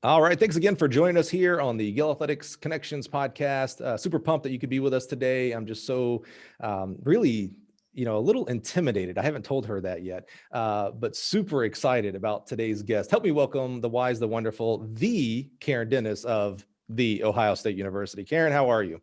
All right. Thanks again for joining us here on the Gill Athletics Connections Podcast. Super pumped that you could be with us today. I'm just so really, a little intimidated. I haven't told her that yet, but super excited about today's guest. Help me welcome the wise, the wonderful, the Karen Dennis of the Ohio State University. Karen, how are you?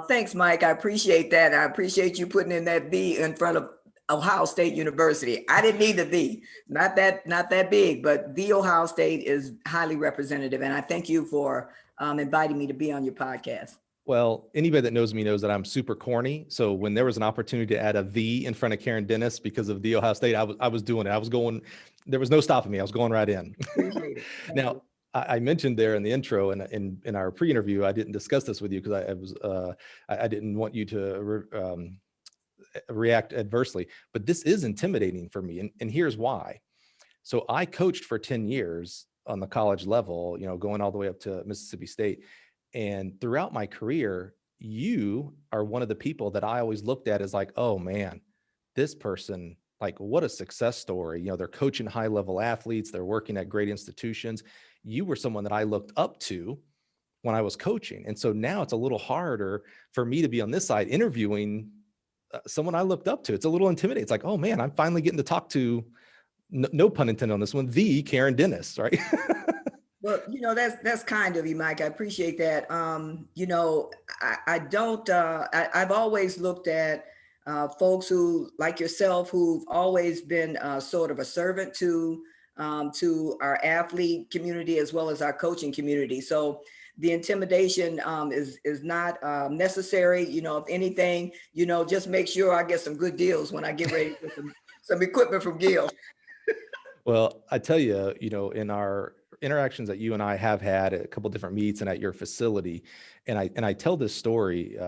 Thanks, Mike. I appreciate that. I appreciate you putting in that "the" in front of Ohio State University. I didn't need the "the," not that big, but the Ohio State is highly representative, and I thank you for inviting me to be on your podcast. Well, anybody that knows me knows that I'm super corny. So when there was an opportunity to add a "the" in front of Karen Dennis because of the Ohio State, I was doing it. I was going. There was no stopping me. I was going right in. Appreciate it. Now, I mentioned there in the intro and in our pre-interview, I didn't discuss this with you because I didn't want you to react adversely, but this is intimidating for me. And here's why. So I coached for 10 years on the college level, going all the way up to Mississippi State. And throughout my career, you are one of the people that I always looked at as like, oh man, this person, like what a success story. They're coaching high level athletes. They're working at great institutions. You were someone that I looked up to when I was coaching. And so now it's a little harder for me to be on this side interviewing someone I looked up to. It's a little intimidating. It's like, oh man, I'm finally getting to talk to, no pun intended on this one, the Karen Dennis, right? Well, that's kind of you, Mike. I appreciate that. I've always looked at folks who, like yourself, who've always been sort of a servant to our athlete community as well as our coaching community. So the intimidation is not necessary. If anything, just make sure I get some good deals when I get ready for some equipment from Gill. Well, I tell you, in our interactions that you and I have had at a couple of different meets and at your facility, and I tell this story,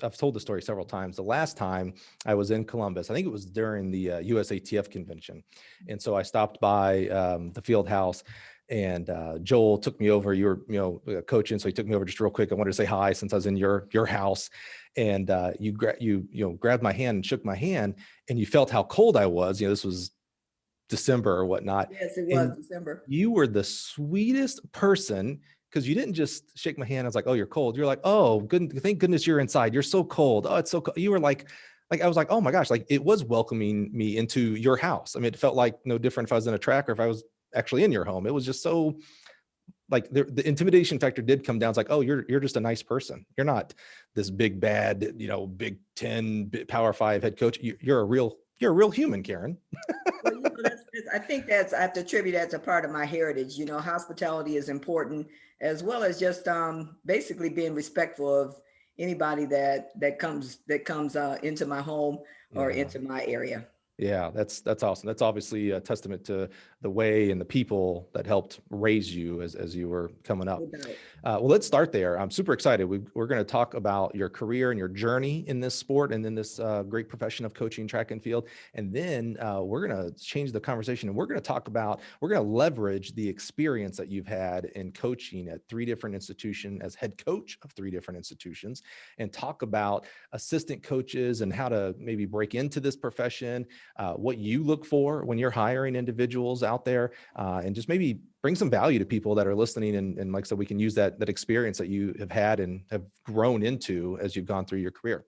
I've told the story several times. The last time I was in Columbus, I think it was during the USATF convention. And so I stopped by the field house, and Joel took me over. You were, coaching, so he took me over just real quick. I wanted to say hi since I was in your house, and you grabbed my hand and shook my hand, and you felt how cold I was. This was December or whatnot. Yes, it was December. You were the sweetest person because you didn't just shake my hand. I was like, oh, you're cold. You're like, oh, good. Thank goodness you're inside. You're so cold. Oh, it's so cold. You were like I was like, oh my gosh, like it was welcoming me into your house. I mean, it felt like no different if I was in a track or if I was actually in your home. It was just so like the intimidation factor did come down. It's like, oh, you're just a nice person. You're not this big bad, Big 10 Power 5 head coach. You're a real human, Karen. Well, I think I have to attribute that to part of my heritage. Hospitality is important, as well as just basically being respectful of anybody that comes into my home or into my area. Yeah, that's awesome. That's obviously a testament to the way and the people that helped raise you as you were coming up. Well, let's start there. I'm super excited. We're going to talk about your career and your journey in this sport and in this great profession of coaching track and field. And then we're going to change the conversation and we're going to leverage the experience that you've had in coaching at 3 different institutions as head coach of 3 different institutions and talk about assistant coaches and how to maybe break into this profession. What you look for when you're hiring individuals out there, and just maybe bring some value to people that are listening. And like I said, we can use that experience that you have had and have grown into as you've gone through your career.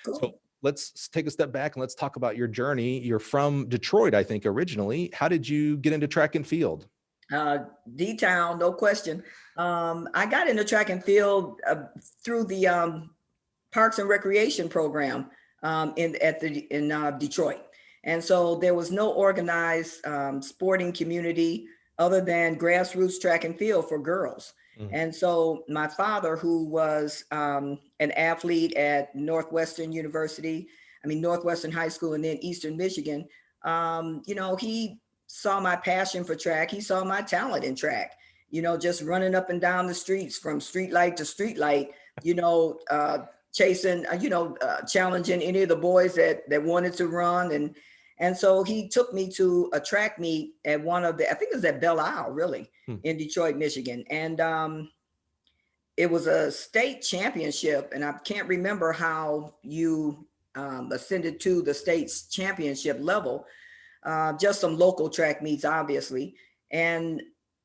Cool. So let's take a step back and let's talk about your journey. You're from Detroit, I think, originally. How did you get into track and field? D-Town, no question. I got into track and field through the Parks and Recreation program in Detroit. And so there was no organized sporting community other than grassroots track and field for girls. Mm-hmm. And so my father, who was an athlete at Northwestern High School and then Eastern Michigan, he saw my passion for track. He saw my talent in track, just running up and down the streets from street light to street light, chasing, challenging any of the boys that wanted to run. And so he took me to a track meet at I think it was at Belle Isle, really, in Detroit, Michigan. And it was a state championship. And I can't remember how you ascended to the state's championship level, just some local track meets, obviously. And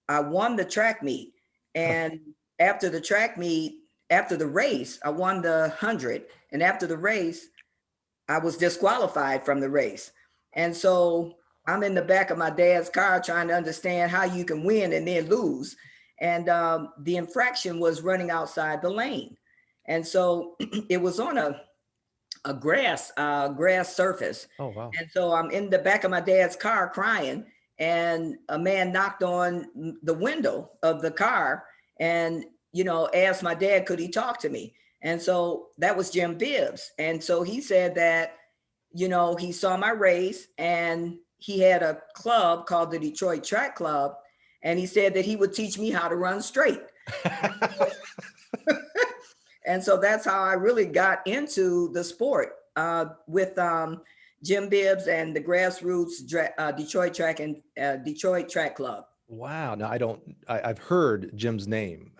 I won the track meet. And after the track meet, after the race, I won the 100. And after the race, I was disqualified from the race. And so I'm in the back of my dad's car trying to understand how you can win and then lose. And the infraction was running outside the lane. And so it was on a grass surface. Oh, wow. And so I'm in the back of my dad's car crying, and a man knocked on the window of the car and, asked my dad, could he talk to me? And so that was Jim Bibbs. And so he said that, he saw my race and he had a club called the Detroit Track Club. And he said that he would teach me how to run straight. And so that's how I really got into the sport with Jim Bibbs and the grassroots Detroit Track Club. Wow. Now I've heard Jim's name.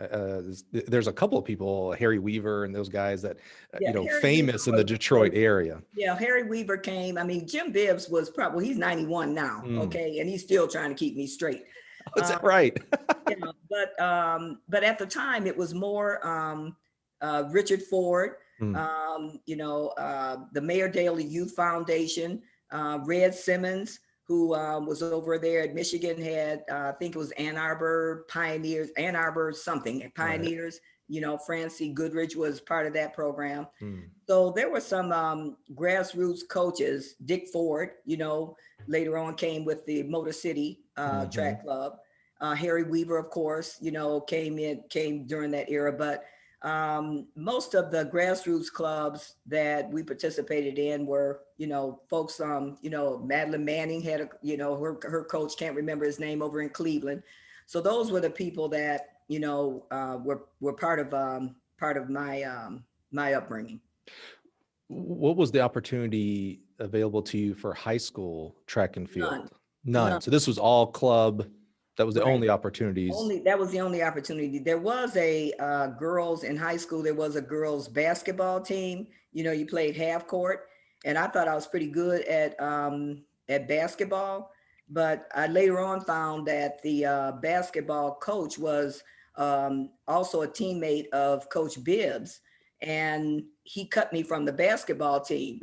There's a couple of people, Harry Weaver and those guys that, famous in the Detroit area. Yeah. Harry Weaver came. I mean, Jim Bibbs was he's 91 now. Okay. And he's still trying to keep me straight. Is that right? But at the time it was more, Richard Ford, the Mayor Daley Youth Foundation, Red Simmons, who was over there at Michigan, had, I think it was Ann Arbor Pioneers, right. Francie Goodrich was part of that program. So there were some grassroots coaches. Dick Ford, later on came with the Motor City Track Club. Harry Weaver, of course, came during that era, but most of the grassroots clubs that we participated in were, folks, Madeline Manning had her coach, can't remember his name, over in Cleveland. So those were the people that, were part of my upbringing. What was the opportunity available to you for high school track and field? None. So this was all club. That was the only opportunities. That was the only opportunity. There was a girls in high school. There was a girls basketball team. You played half court, and I thought I was pretty good at basketball. But I later on found that the basketball coach was also a teammate of Coach Bibbs, and he cut me from the basketball team.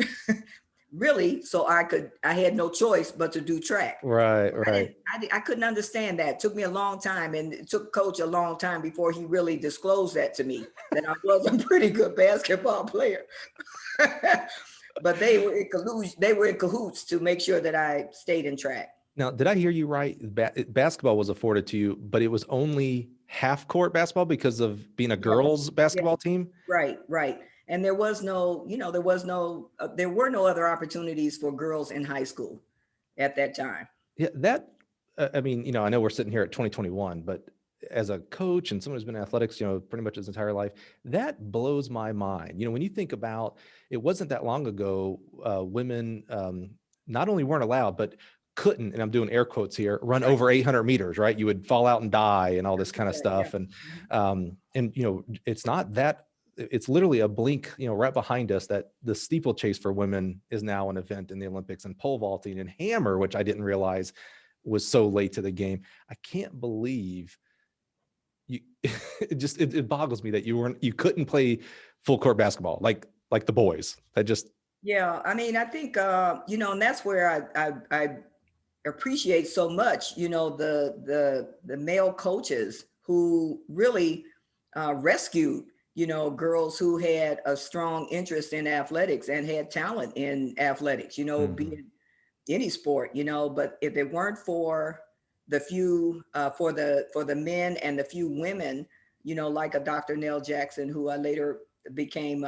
Really, so I had no choice but to do track. Right. I couldn't understand that. It took me a long time, and it took Coach a long time before he really disclosed that to me, that I was a pretty good basketball player. But they were in cahoots to make sure that I stayed in track. Now, did I hear you right? Basketball was afforded to you, but it was only half court basketball because of being a girls basketball team? Right. And there were no other opportunities for girls in high school at that time. Yeah, I know we're sitting here at 2021, but as a coach and someone who's been in athletics, pretty much his entire life, that blows my mind. When you think about, it wasn't that long ago, women not only weren't allowed, but couldn't, and I'm doing air quotes here, run over 800 meters, right? You would fall out and die and all this kind of stuff. Yeah. And it's not that. It's literally a blink, right behind us, that the steeplechase for women is now an event in the Olympics, and pole vaulting and hammer, which I didn't realize was so late to the game. I can't believe it boggles me that you couldn't play full court basketball like the boys. Yeah. I mean, I think, and that's where I appreciate so much, the male coaches who really rescued girls who had a strong interest in athletics and had talent in athletics, be it any sport, but if it weren't for the few, for the men and the few women, like a Dr. Nell Jackson, who I later became,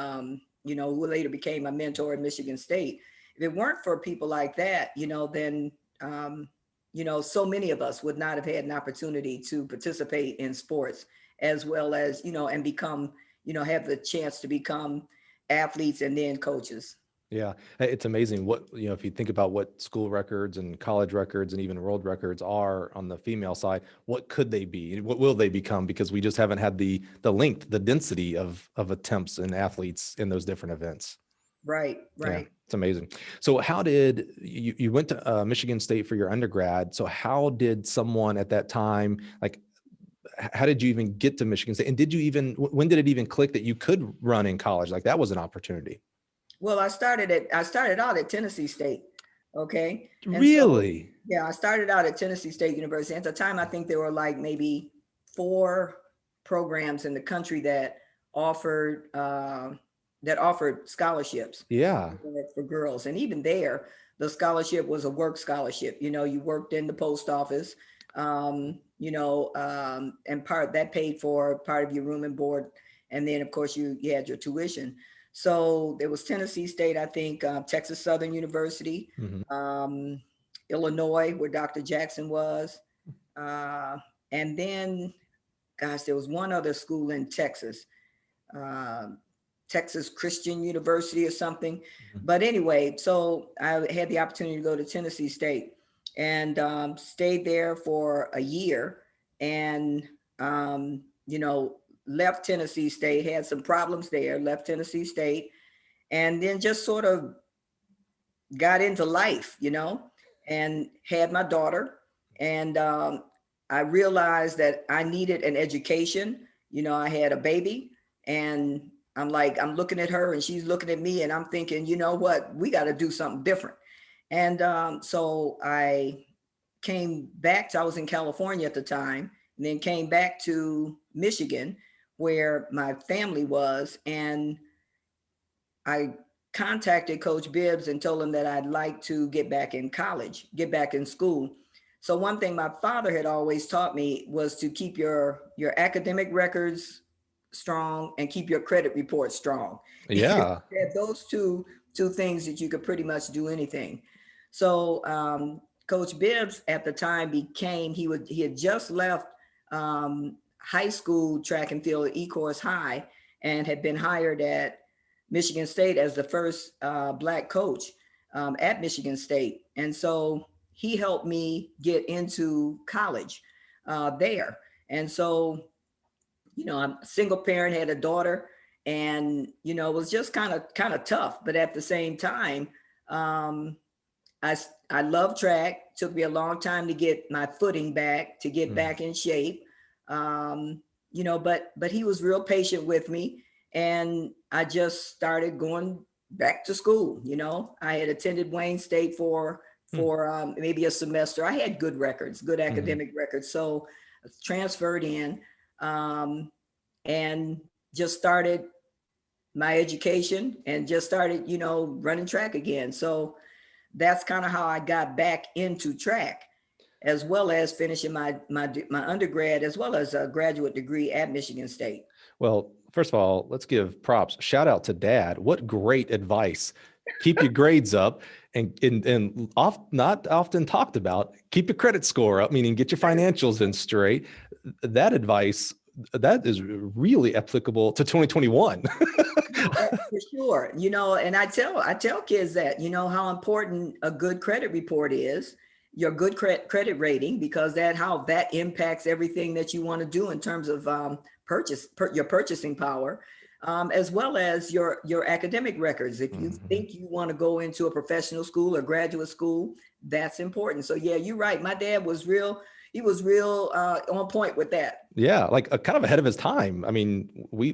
who later became a mentor at Michigan State. If it weren't for people like that, then, so many of us would not have had an opportunity to participate in sports, as well as, and become, have the chance to become athletes and then coaches. Yeah. It's amazing what, if you think about what school records and college records and even world records are on the female side, what could they be? What will they become? Because we just haven't had the length, the density of attempts and athletes in those different events. Right. Yeah, it's amazing. So how did you went to Michigan State for your undergrad? So how did someone at that time, like how did you even get to Michigan State? And when did it even click that you could run in college? Like that was an opportunity. Well, I started out at Tennessee State. Okay. And Really? So, yeah, I started out at Tennessee State University. At the time, I think there were like maybe 4 programs in the country that offered scholarships. Yeah. For girls. And even there, the scholarship was a work scholarship. You worked in the post office, and part that paid for part of your room and board. And then of course you had your tuition. So there was Tennessee State, I think, Texas Southern University, Illinois, where Dr. Jackson was. And then, gosh, there was one other school in Texas, Texas Christian University or something. But anyway, so I had the opportunity to go to Tennessee State and stayed there for a year and, left Tennessee State, had some problems there, left Tennessee State, and then just sort of got into life, and had my daughter. And I realized that I needed an education. I had a baby and I'm looking at her and she's looking at me and I'm thinking, you know what, we got to do something different. And so I came back I was in California at the time, and then came back to Michigan where my family was. And I contacted Coach Bibbs and told him that I'd like to get back in college, get back in school. So one thing my father had always taught me was to keep your academic records strong and keep your credit report strong. Yeah. Those two things that you could pretty much do anything. So Coach Bibbs at the time he had just left high school track and field at Ecorse High and had been hired at Michigan State as the first Black coach at Michigan State. And so he helped me get into college there. And so, I'm a single parent, had a daughter, and, it was just kind of tough. But at the same time, I love track. Took me a long time to get my footing back, to get back in shape. But he was real patient with me, and I just started going back to school. I had attended Wayne State for maybe a semester. I had good records, good academic records. So I transferred in and just started my education and just started, running track again. So that's kind of how I got back into track, as well as finishing my undergrad, as well as a graduate degree at Michigan State. Well, first of all, let's give props. Shout out to Dad. What great advice. Keep your grades up and not often talked about, keep your credit score up, meaning get your financials in straight. That advice, that is really applicable to 2021. For sure. And I tell kids that, how important a good credit report is, your good credit rating, because how that impacts everything that you want to do in terms of your purchasing power, as well as your academic records. If you think you want to go into a professional school or graduate school, that's important. So yeah, you're right. My dad was real on point with that. Yeah, like kind of ahead of his time. I mean, we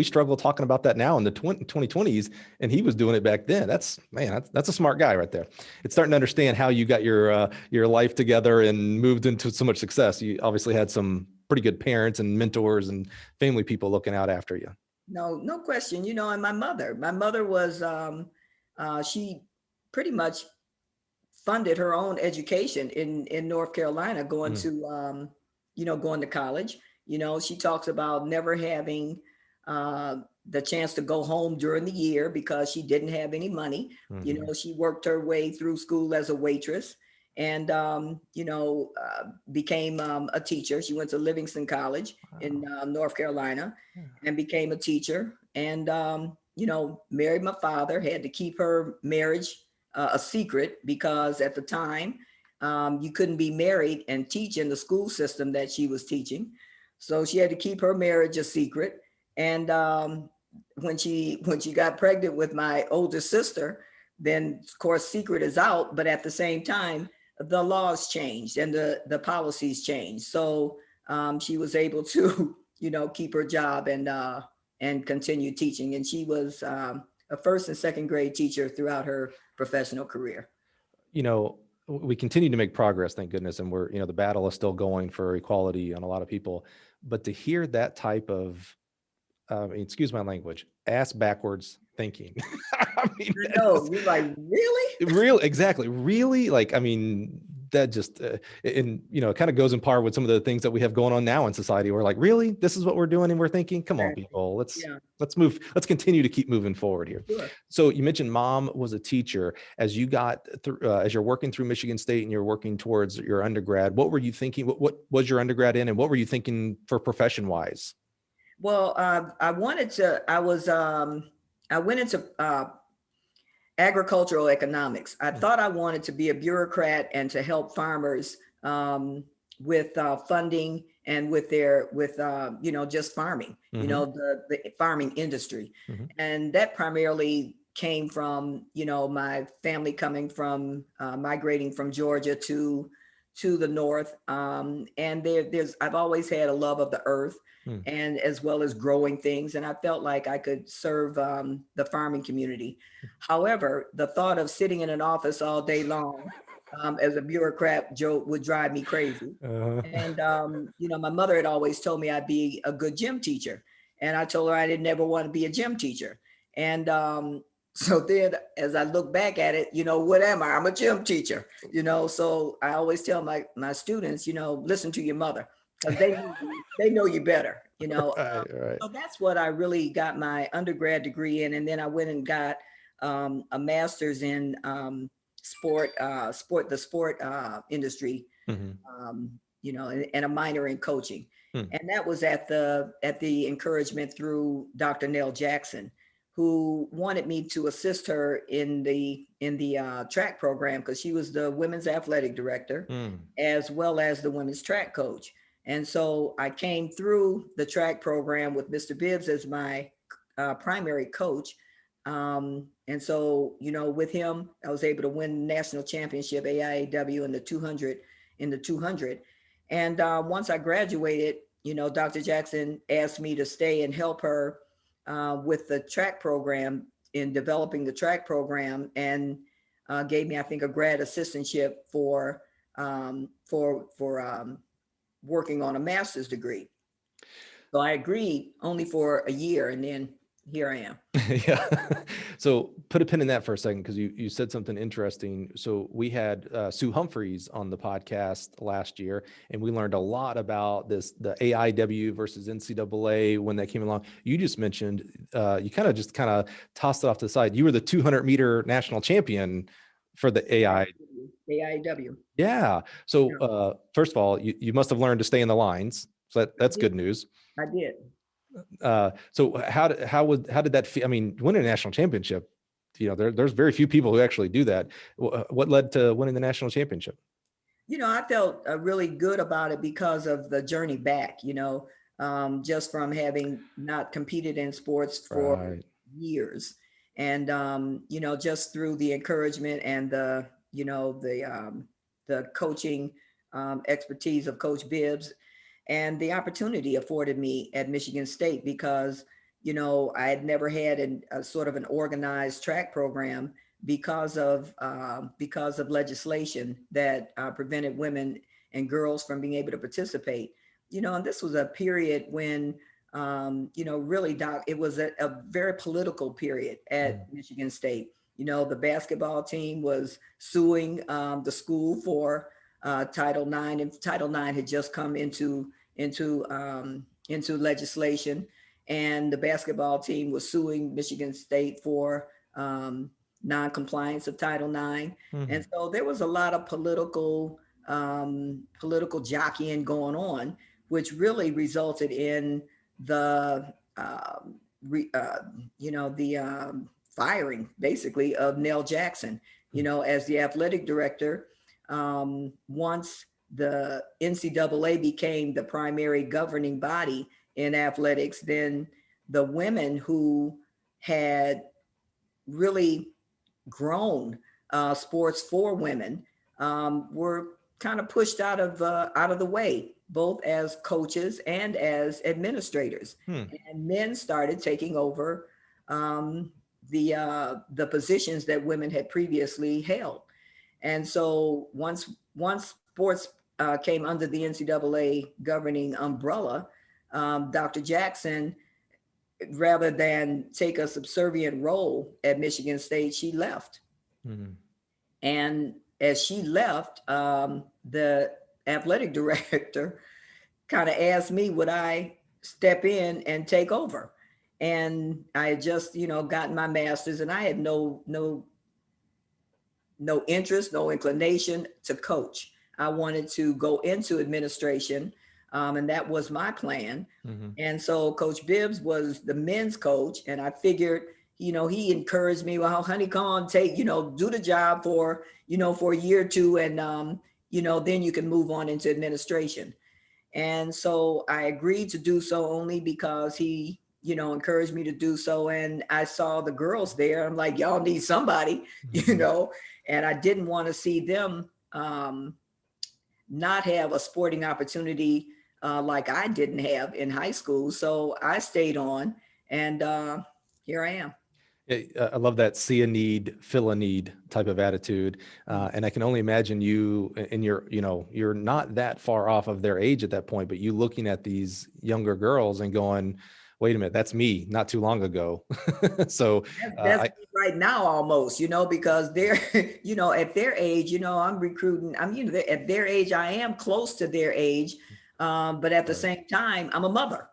struggle talking about that now in the 2020s, and he was doing it back then. That's a smart guy right there. It's starting to understand how you got your life together and moved into so much success. You obviously had some pretty good parents and mentors and family people looking out after you. No question. And my mother was, she pretty much funded her own education in North Carolina, going to, going to college. She talks about never having the chance to go home during the year because she didn't have any money. She worked her way through school as a waitress and, became a teacher. She went to Livingston College in North Carolina and became a teacher, and, married my father, had to keep her marriage a secret because at the time you couldn't be married and teach in the school system that she was teaching. So she had to keep her marriage a secret. And when she got pregnant with my older sister, then of course secret is out, but at the same time, the laws changed and the policies changed. So she was able to, keep her job and continue teaching. And she was a first and second grade teacher throughout her professional career. We continue to make progress, thank goodness. And we're, the battle is still going for equality on a lot of people. But to hear that type of, excuse my language, ass backwards thinking. I know, you're like, really? Exactly. Really? That just, it kind of goes in par with some of the things that we have going on now in society. We're like, really, this is what we're doing. And we're thinking, come on, people, let's move. Let's continue to keep moving forward here. Sure. So you mentioned mom was a teacher. As you got through, as you're working through Michigan State and you're working towards your undergrad, what were you thinking? What was your undergrad in, and what were you thinking for profession wise? Well, I went into agricultural economics. I thought I wanted to be a bureaucrat and to help farmers with funding and with just farming, the farming industry. Mm-hmm. And that primarily came from, my family coming from, migrating from Georgia to the north. And I've always had a love of the earth. And as well as growing things. And I felt like I could serve the farming community. However, the thought of sitting in an office all day long as a bureaucrat would drive me crazy. And, my mother had always told me I'd be a good gym teacher. And I told her I didn't ever want to be a gym teacher. And so then as I look back at it, what am I? I'm a gym teacher, so I always tell my students, listen to your mother. Because they know you better, Right. So that's what I really got my undergrad degree in. And then I went and got a master's in sport industry, mm-hmm. And a minor in coaching. And that was at the encouragement through Dr. Nell Jackson, who wanted me to assist her in the track program, because she was the women's athletic director, as well as the women's track coach. And so I came through the track program with Mr. Bibbs as my primary coach. And so, with him, I was able to win the national championship, AIAW in the 200. And once I graduated, Dr. Jackson asked me to stay and help her with the track program, in developing the track program, and gave me, I think, a grad assistantship for working on a master's degree. So I agreed only for a year, and then here I am. Yeah. So put a pin in that for a second, because you said something interesting. So we had Sue Humphreys on the podcast last year, and we learned a lot about the AIW versus NCAA when that came along. You just mentioned, you kind of tossed it off to the side. You were the 200-meter national champion for the AIW. Yeah. So first of all, you must have learned to stay in the lines. So that's good news. I did. So how did that feel? I mean, winning a national championship, there's very few people who actually do that. What led to winning the national championship? I felt really good about it because of the journey back, just from having not competed in sports for years. And, just through the encouragement and the coaching expertise of Coach Bibbs, and the opportunity afforded me at Michigan State, because, I had never had a sort of an organized track program because of legislation that prevented women and girls from being able to participate. And this was a period when, really, Doc, it was a very political period at Michigan State. The basketball team was suing the school for Title IX, and Title IX had just come into legislation, and the basketball team was suing Michigan State for non-compliance of Title IX. Mm-hmm. And so there was a lot of political jockeying going on, which really resulted in the firing, basically, of Nell Jackson, as the athletic director. Once the NCAA became the primary governing body in athletics, then the women who had really grown sports for women were kind of pushed out of the way. both as coaches and as administrators. Hmm. And men started taking over the positions that women had previously held. And so once sports came under the NCAA governing umbrella, Dr. Jackson, rather than take a subservient role at Michigan State, she left. Hmm. And as she left, the athletic director kind of asked me, would I step in and take over? And I had just, gotten my master's, and I had no interest, no inclination to coach. I wanted to go into administration, and that was my plan. Mm-hmm. And so Coach Bibbs was the men's coach, and I figured, he encouraged me, well, honey, come on, do the job for a year or two, and then you can move on into administration. And so I agreed to do so only because he, encouraged me to do so. And I saw the girls there. I'm like, y'all need somebody, Mm-hmm. and I didn't want to see them not have a sporting opportunity like I didn't have in high school. So I stayed on, and here I am. I love that see a need, fill a need type of attitude. And I can only imagine you and you're not that far off of their age at that point, but you looking at these younger girls and going, wait a minute, that's me not too long ago. So That's me right now almost, because they're, at their age, I'm recruiting, at their age, I am close to their age. But at the same time, I'm a mother,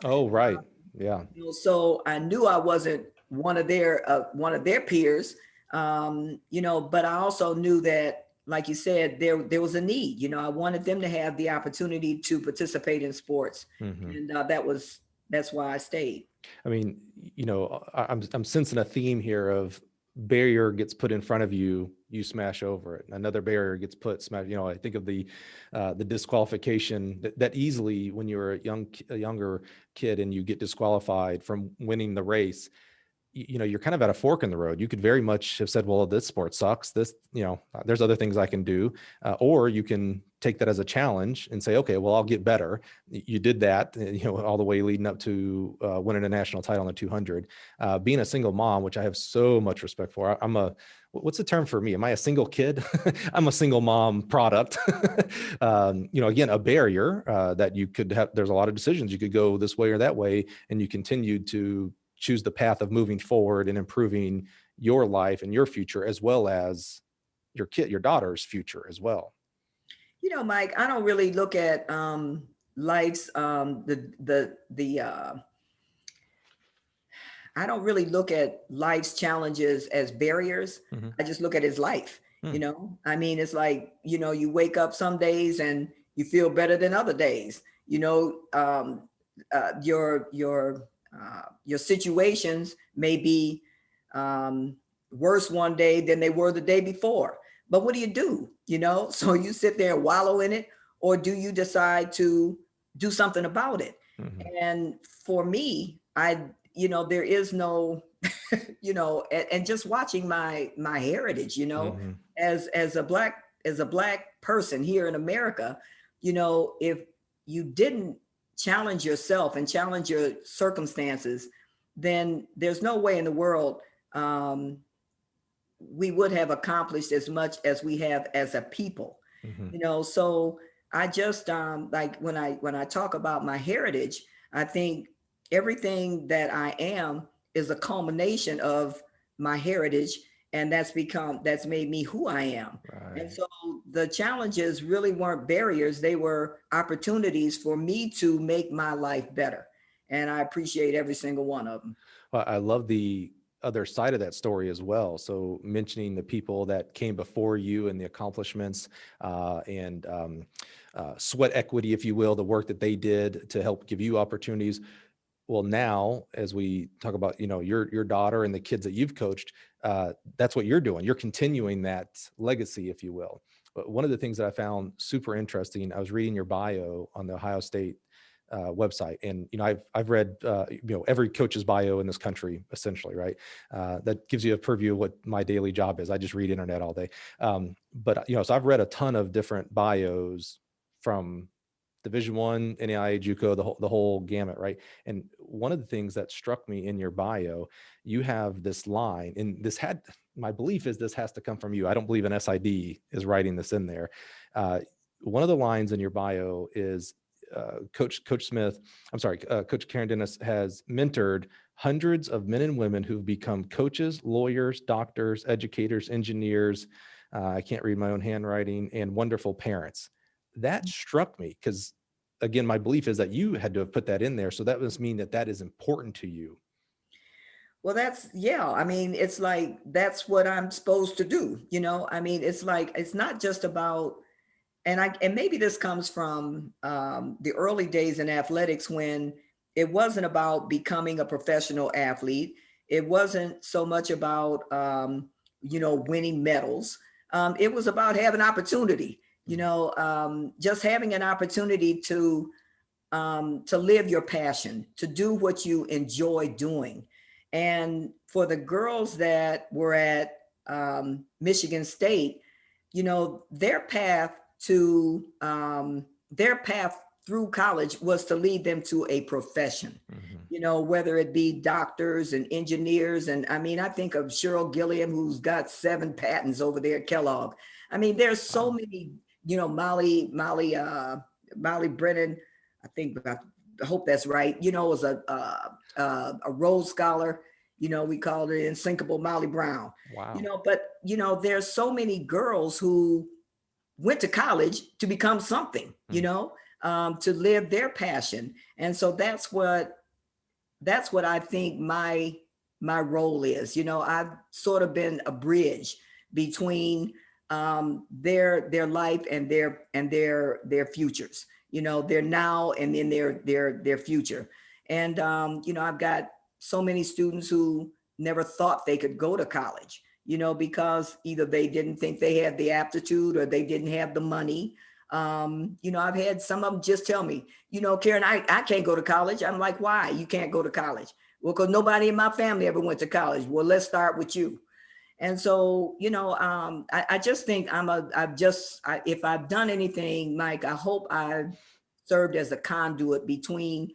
Oh, right. Yeah. So I knew I wasn't one of their peers, but I also knew that, like you said, there was a need. I wanted them to have the opportunity to participate in sports, Mm-hmm. and that's why I stayed. I mean, I'm sensing a theme here of barrier gets put in front of you, you smash over it. Another barrier gets smash. I think of the disqualification that easily when you're a younger kid and you get disqualified from winning the race, you're kind of at a fork in the road. You could very much have said, well, this sport sucks. There's other things I can do. Or you can take that as a challenge and say, okay, well, I'll get better. You did that, all the way leading up to winning a national title in the 200. Being a single mom, which I have so much respect for. What's the term for me? Am I a single kid? I'm a single mom product. Again, a barrier that you could have. There's a lot of decisions. You could go this way or that way, and you continued to choose the path of moving forward and improving your life and your future, as well as your daughter's future as well. Mike, I don't really look at life's I don't really look at life's challenges as barriers. Mm-hmm. I just look at his life. Hmm. I mean, it's like, you wake up some days and you feel better than other days. Your situations may be worse one day than they were the day before. But what do? So you sit there and wallow in it, or do you decide to do something about it? Mm-hmm. And for me, there is no, and just watching my heritage, Mm-hmm. as a black person here in America, if you didn't challenge yourself and challenge your circumstances, then there's no way in the world we would have accomplished as much as we have as a people. Mm-hmm. So I just like when I talk about my heritage, I think everything that I am is a culmination of my heritage, and that's made me who I am. Right. And so the challenges really weren't barriers, they were opportunities for me to make my life better. And I appreciate every single one of them. Well, I love the other side of that story as well. So mentioning the people that came before you and the accomplishments and sweat equity, if you will, the work that they did to help give you opportunities. Well, now, as we talk about, your daughter and the kids that you've coached, that's what you're doing. You're continuing that legacy, if you will. But one of the things that I found super interesting, I was reading your bio on the Ohio State website, and I've read every coach's bio in this country, essentially, right? That gives you a purview of what my daily job is. I just read internet all day, but so I've read a ton of different bios from Division I, NAIA, JUCO, the whole gamut, right? And one of the things that struck me in your bio, you have this line, and my belief is this has to come from you. I don't believe an SID is writing this in there. One of the lines in your bio is Coach Karen Dennis has mentored hundreds of men and women who've become coaches, lawyers, doctors, educators, engineers. I can't read my own handwriting, and wonderful parents. That struck me because, again, my belief is that you had to have put that in there. So that must mean that is important to you. Well, I mean, it's like, that's what I'm supposed to do. I mean, it's like, it's not just about, and maybe this comes from the early days in athletics, when it wasn't about becoming a professional athlete. It wasn't so much about, winning medals. It was about having opportunity, just having an opportunity to live your passion, to do what you enjoy doing. And for the girls that were at Michigan State, their path through college was to lead them to a profession, whether it be doctors and engineers. And I mean, I think of Cheryl Gilliam, who's got 7 patents over there at Kellogg. I mean, there's so many, Molly Brennan, I hope that's right, was a Rhodes Scholar. We called it Unsinkable Molly Brown. Wow. But there's so many girls who went to college to become something, to live their passion. And so that's what I think my role is. I've sort of been a bridge between their life and their futures, their now and then their future. And I've got so many students who never thought they could go to college, because either they didn't think they had the aptitude or they didn't have the money. I've had some of them just tell me, Karen, I can't go to college. I'm like, why? You can't go to college? Well, because nobody in my family ever went to college. Well, let's start with you. And so, I just think if I've done anything, Mike, I hope I've served as a conduit between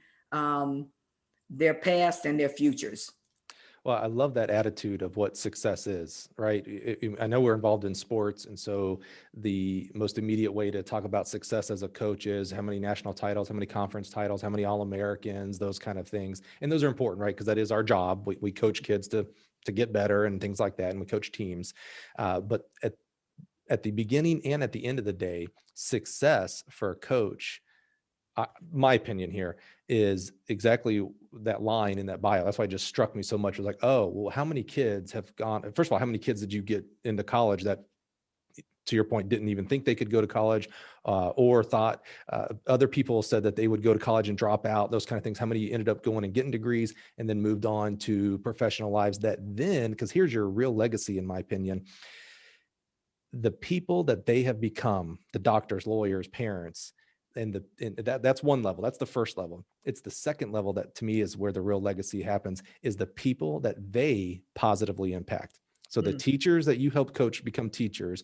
their past and their futures. Well, I love that attitude of what success is, right? I know we're involved in sports. And so the most immediate way to talk about success as a coach is how many national titles, how many conference titles, how many All-Americans, those kind of things. And those are important, right? Because that is our job. We coach kids to get better and things like that. And we coach teams. But at the beginning and at the end of the day, success for a coach, my opinion here, is exactly that line in that bio. That's why it just struck me so much. It was like, oh, well, how many kids have gone? First of all, how many kids did you get into college that, to your point, didn't even think they could go to college, or thought other people said that they would go to college and drop out, those kind of things? How many ended up going and getting degrees and then moved on to professional lives that then, because here's your real legacy, in my opinion, the people that they have become, the doctors, lawyers, parents, and that's one level. That's the first level. It's the second level that, to me, is where the real legacy happens, is the people that they positively impact. So the teachers that you help coach become teachers,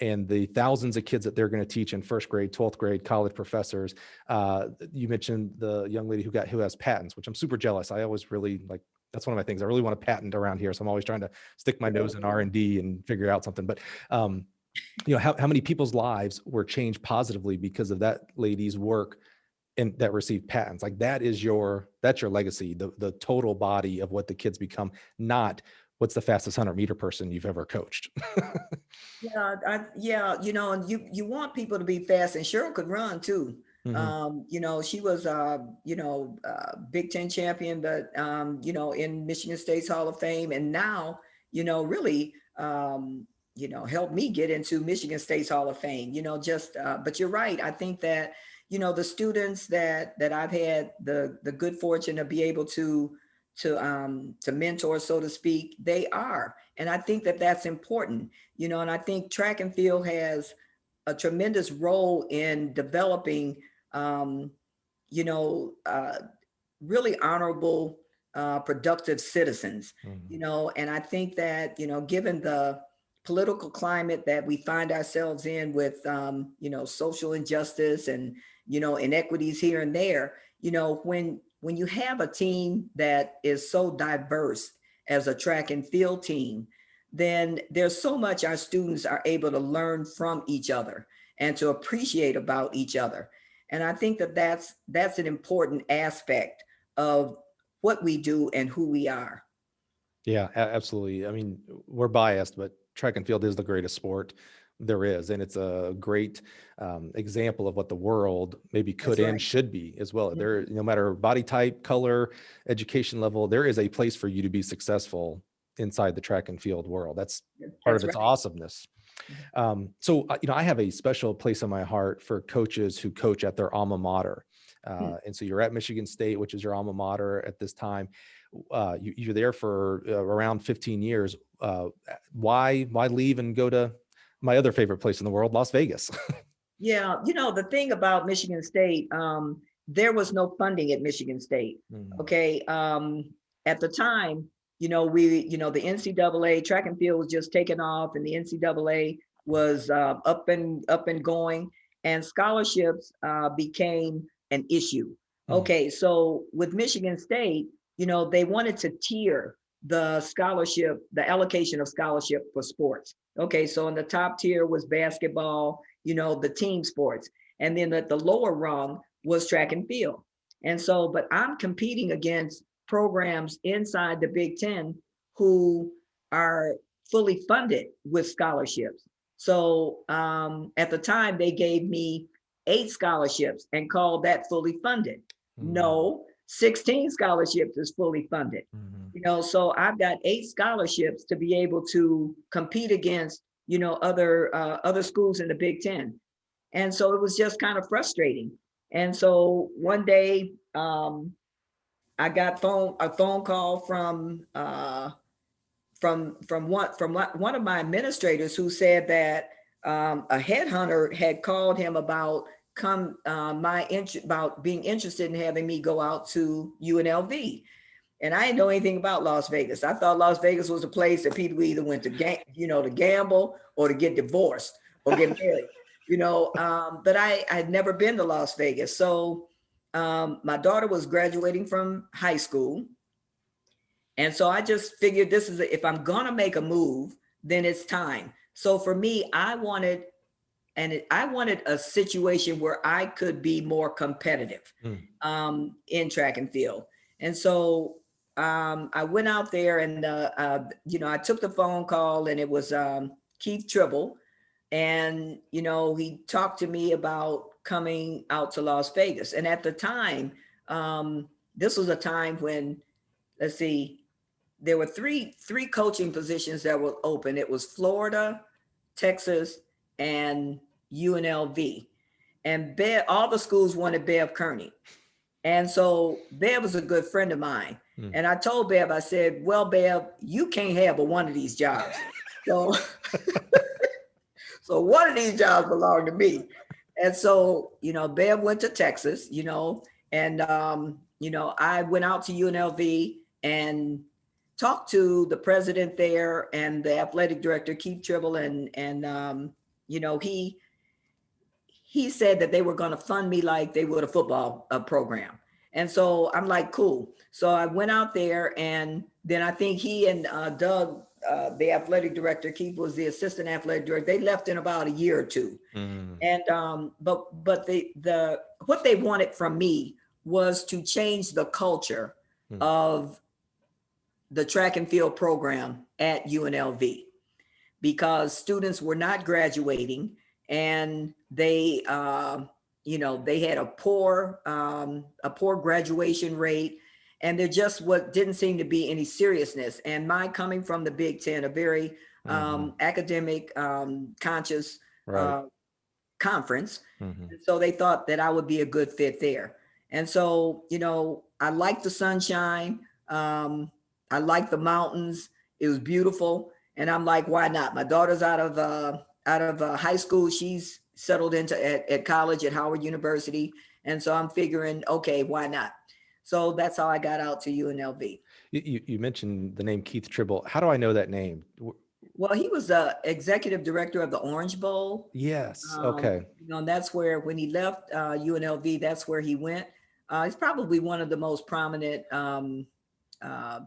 and the thousands of kids that they're going to teach in first grade, 12th grade, college professors. You mentioned the young lady who has patents, which I'm super jealous. I always really like, that's one of my things. I really want a patent around here. So I'm always trying to stick my nose in R&D and figure out something. But how many people's lives were changed positively because of that lady's work and that received patents? Like, that's your legacy, the total body of what the kids become, not what's the fastest 100-meter person you've ever coached. And you want people to be fast, and Cheryl could run too. She was Big Ten champion, but in Michigan State's Hall of Fame, and now really helped me get into Michigan State's Hall of Fame. But you're right. I think that the students that I've had the good fortune to be able to mentor, so to speak, they are, and I think that that's important. And I think track and field has a tremendous role in developing really honorable, productive citizens. And I think that given the political climate that we find ourselves in with social injustice and inequities here and there, when you have a team that is so diverse as a track and field team, then there's so much our students are able to learn from each other and to appreciate about each other. And I think that that's an important aspect of what we do and who we are. Yeah, absolutely. I mean, we're biased, but track and field is the greatest sport there is. And it's a great example of what the world maybe could and should be as well. There, no matter body type, color, education level, there is a place for you to be successful inside the track and field world. That's part of its awesomeness. So, I have a special place in my heart for coaches who coach at their alma mater. And so you're at Michigan State, which is your alma mater at this time. You're there for around 15 years. Why leave and go to my other favorite place in the world, Las Vegas? Yeah. The thing about Michigan State, there was no funding at Michigan State. Okay. At the time, the NCAA track and field was just taking off, and the NCAA was up and going, and scholarships became an issue. Okay, so with Michigan State, they wanted to tier the scholarship, the allocation of scholarship for sports. Okay, so in the top tier was basketball, the team sports, and then at the lower rung was track and field. And so, but I'm competing against programs inside the Big Ten who are fully funded with scholarships. So at the time, they gave me 8 scholarships and called that fully funded. No, 16 scholarships is fully funded. So I've got 8 scholarships to be able to compete against, other schools in the Big Ten. And so it was just kind of frustrating. And so one day, I got a phone call from one of my administrators who said that a headhunter had called him about being interested in having me go out to UNLV. And I didn't know anything about Las Vegas. I thought Las Vegas was a place that people either went to to gamble or to get divorced or get married. But I'd never been to Las Vegas. So my daughter was graduating from high school. And so I just figured if I'm going to make a move, then it's time. So for me, I wanted a situation where I could be more competitive in track and field. And so I went out there and, I took the phone call, and it was Keith Tribble. And, he talked to me about coming out to Las Vegas. And at the time, this was a time when, let's see, there were three coaching positions that were open. It was Florida, Texas, and UNLV. And all the schools wanted Bev Kearney. And so Bev was a good friend of mine. And I told Bev, I said, well, Bev, you can't have one of these jobs. So, so one of these jobs belonged to me. And so, Bev went to Texas, and, I went out to UNLV and talked to the president there and the athletic director, Keith Tribble. And he said that they were going to fund me like they would a football program. And so I'm like, cool. So I went out there, and then I think he and Doug, the athletic director, Keith was the assistant athletic director. They left in about a year or two. And but what they wanted from me was to change the culture of the track and field program at UNLV, because students were not graduating, and they they had a poor graduation rate, and there just didn't seem to be any seriousness. And my coming from the Big Ten, a very academic conscious conference, so they thought that I would be a good fit there. And so I liked the sunshine, I liked the mountains. It was beautiful, and I'm like, why not? My daughter's out of high school. She's settled at college at Howard University. And so I'm figuring, okay, why not? So that's how I got out to UNLV. You mentioned the name Keith Tribble. How do I know that name? Well, he was the executive director of the Orange Bowl. Yes. Okay. And that's where, when he left UNLV, that's where he went. He's probably one of the most prominent uh,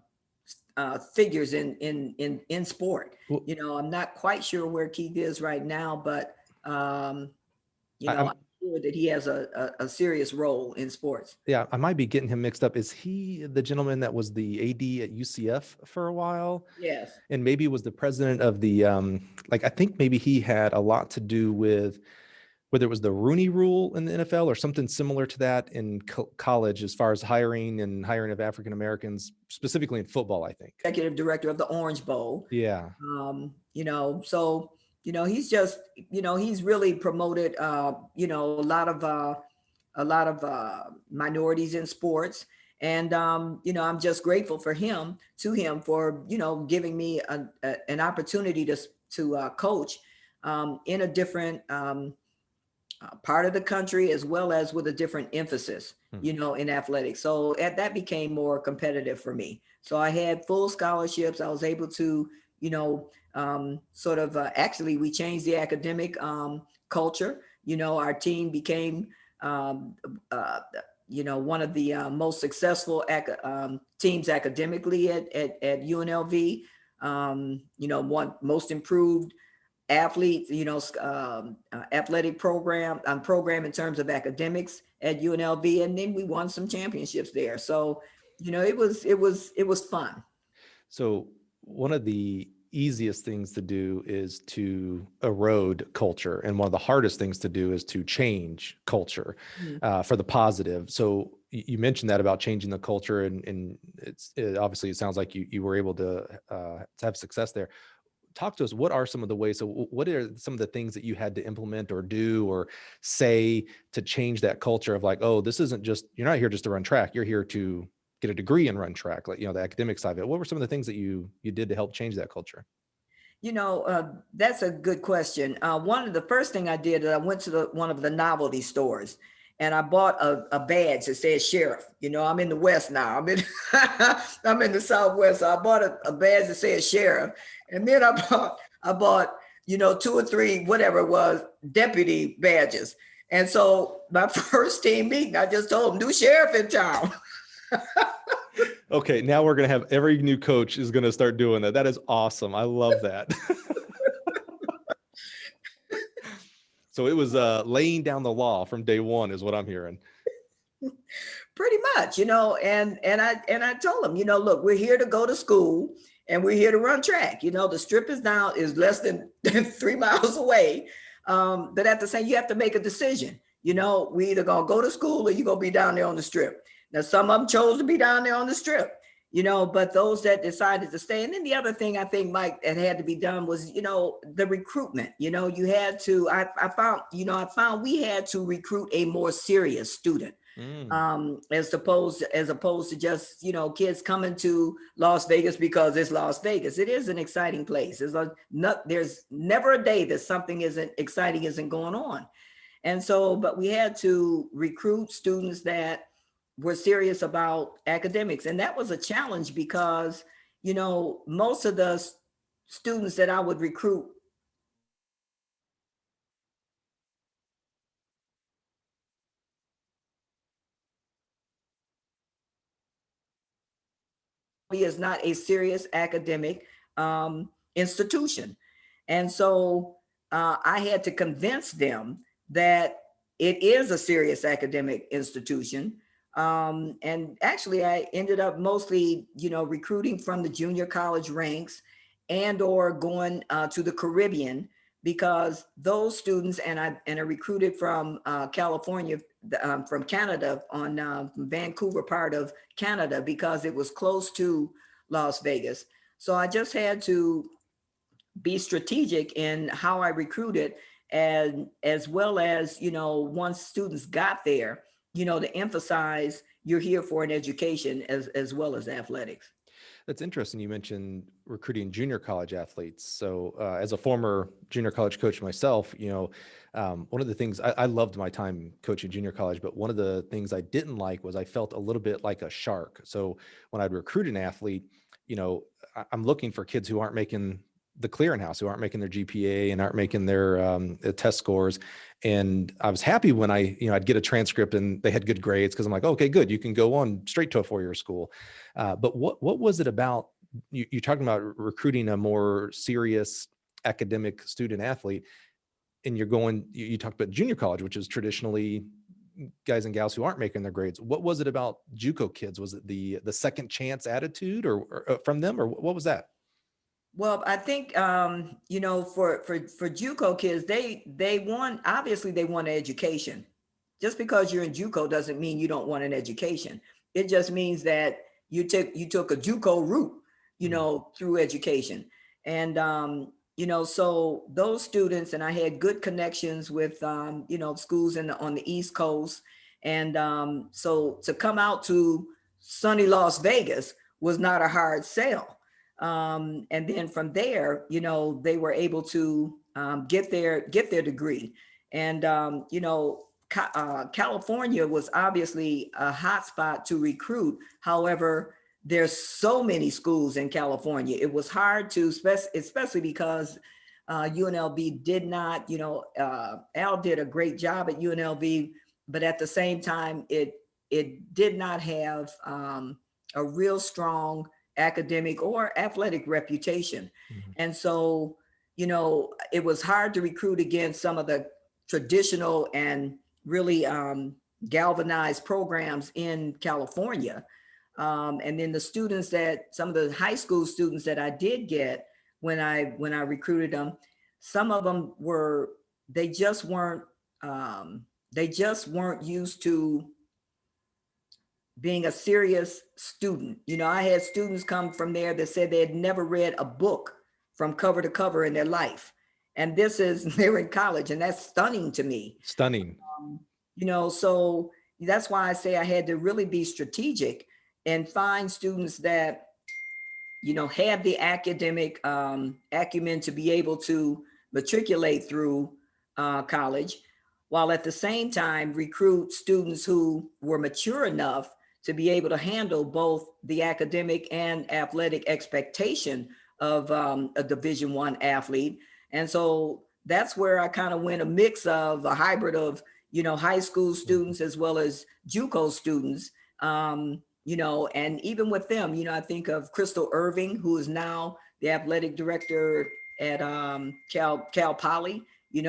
figures in sport. Well, I'm not quite sure where Keith is right now, but I'm sure that he has a serious role in sports. Yeah, I might be getting him mixed up. Is he the gentleman that was the AD at UCF for a while? Yes. And maybe was the president of the, I think maybe he had a lot to do with whether it was the Rooney Rule in the NFL or something similar to that in college, as far as hiring of African Americans, specifically in football, I think. Executive director of the Orange Bowl. Yeah. So, he's just, he's really promoted, a lot of minorities in sports. And, I'm just grateful for him for, giving me an opportunity to coach in a different part of the country, as well as with a different emphasis, in athletics. So that became more competitive for me. So I had full scholarships. I was able to, actually, we changed the academic culture. Our team became, one of the most successful teams academically at UNLV. One most improved athletes, athletic program in terms of academics at UNLV, and then we won some championships there. So, it was fun. So one of the easiest things to do is to erode culture, and one of the hardest things to do is to change culture for the positive. So you mentioned that about changing the culture, and obviously it sounds like you were able to have success there. Talk to us. What are some of the ways? So what are some of the things that you had to implement or do or say to change that culture of like, oh, this isn't just, you're not here just to run track. You're here to get a degree and run track, like, the academic side of it. What were some of the things that you did to help change that culture? That's a good question. One of the first thing I did is I went to one of the novelty stores, and I bought a badge that said sheriff. I'm in the West now. I'm in the Southwest. So I bought a badge that said sheriff. And then I bought, 2 or 3, whatever it was, deputy badges. And so my first team meeting, I just told them, new sheriff in town. Okay, now we're going to have every new coach is going to start doing that. That is awesome. I love that. So it was laying down the law from day one is what I'm hearing. Pretty much, and I told them, look, we're here to go to school and we're here to run track. The strip is less than 3 miles away. But at the same, you have to make a decision. We either gonna go to school or you're gonna be down there on the strip. Now, some of them chose to be down there on the strip, but those that decided to stay. And then the other thing I think, Mike, that had to be done was, the recruitment. You had to, I found we had to recruit a more serious student. As opposed to just, kids coming to Las Vegas because it's Las Vegas. It is an exciting place. There's never a day that something isn't going on. And so, but we had to recruit students that were serious about academics. And that was a challenge because, most of the students that I would recruit is not a serious academic institution. And so I had to convince them that it is a serious academic institution. And actually, I ended up mostly, recruiting from the junior college ranks and or going to the Caribbean, because those students, and I recruited from California, from Canada, on Vancouver part of Canada, because it was close to Las Vegas. So I just had to be strategic in how I recruited, and as well as, once students got there, to emphasize you're here for an education as well as athletics. That's interesting. You mentioned recruiting junior college athletes. So as a former junior college coach myself, one of the things I loved my time coaching junior college, but one of the things I didn't like was I felt a little bit like a shark. So when I'd recruit an athlete, I'm looking for kids who aren't making the clearinghouse, who aren't making their GPA and aren't making their test scores. And I was happy when I'd get a transcript and they had good grades, because I'm like, okay, good, you can go on straight to a four-year school. But what was it about, you're talking about recruiting a more serious academic student athlete, and you talked about junior college, which is traditionally guys and gals who aren't making their grades. What was it about JUCO kids? Was it the second chance attitude or from them, or what was that? Well, I think, for JUCO kids, obviously they want an education. Just because you're in JUCO doesn't mean you don't want an education. It just means that you took a JUCO route, through education. And, so those students, and I had good connections with, schools on the East Coast. And so to come out to sunny Las Vegas was not a hard sell. And then from there, they were able to get their degree. And, California was obviously a hot spot to recruit. However, there's so many schools in California. It was hard to, especially because UNLV did not, Al did a great job at UNLV, but at the same time, it did not have a real strong academic or athletic reputation. Mm-hmm. And so, it was hard to recruit against some of the traditional and really galvanized programs in California. And then the students some of the high school students that I did get when I recruited them, some of them they just weren't used to being a serious student. I had students come from there that said they had never read a book from cover to cover in their life. And they were in college, and that's stunning to me. Stunning. So that's why I say I had to really be strategic and find students that, have the academic acumen to be able to matriculate through college, while at the same time recruit students who were mature enough to be able to handle both the academic and athletic expectation of a Division I athlete. And so that's where I kind of went a mix of a hybrid of, high school students as well as JUCO students, and even with them, I think of Crystal Irving, who is now the athletic director at Cal Poly. She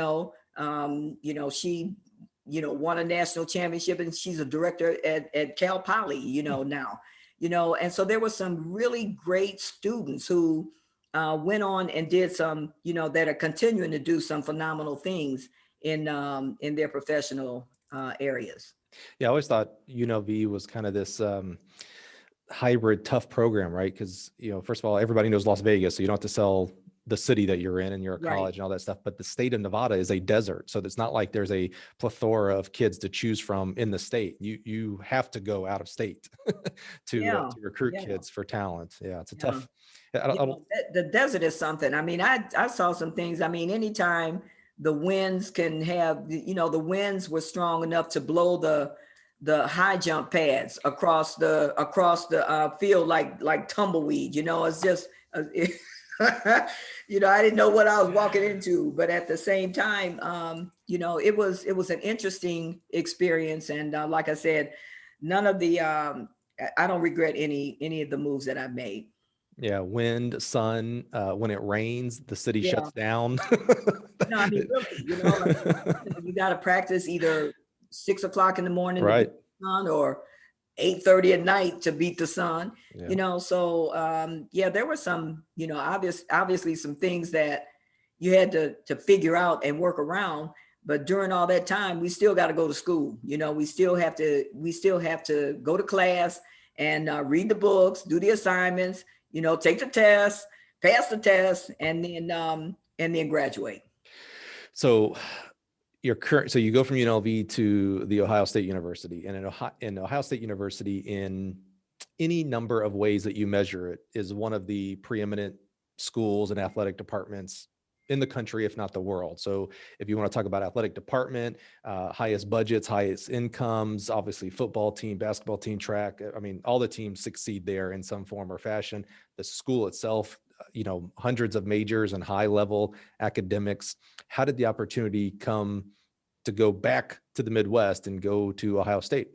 won a national championship, and she's a director at Cal Poly, now, and so there were some really great students who went on and did some, that are continuing to do some phenomenal things in their professional areas. Yeah, I always thought UNLV was kind of this hybrid tough program, right? Because, first of all, everybody knows Las Vegas, so you don't have to sell the city that you're in and you're at college and all that stuff. But the state of Nevada is a desert. So it's not like there's a plethora of kids to choose from in the state. You have to go out of state to recruit kids for talent. Yeah, it's a tough. The desert is something. I mean, I saw some things. I mean, anytime the winds can have, the winds were strong enough to blow the high jump pads across the field like tumbleweed. It's just. I didn't know what I was walking into, but at the same time, it was an interesting experience. And like I said, none of the, I don't regret any of the moves that I've made. Yeah. Wind, sun, when it rains, the city shuts down. No, I mean, really, you got to practice either 6 o'clock in the morning, right, to beat the sun, or 8:30 at night to beat the sun. So there were some, obviously some things that you had to figure out and work around. But during all that time, we still got to go to school. We still have to go to class and read the books, do the assignments, take the test, pass the test, and then graduate. So you go from UNLV to the Ohio State University, and in Ohio State University, in any number of ways that you measure it, is one of the preeminent schools and athletic departments in the country, if not the world. So if you want to talk about athletic department, highest budgets, highest incomes, obviously football team, basketball team, track, I mean, all the teams succeed there in some form or fashion. The school itself hundreds of majors and high level academics. How did the opportunity come to go back to the Midwest and go to Ohio State?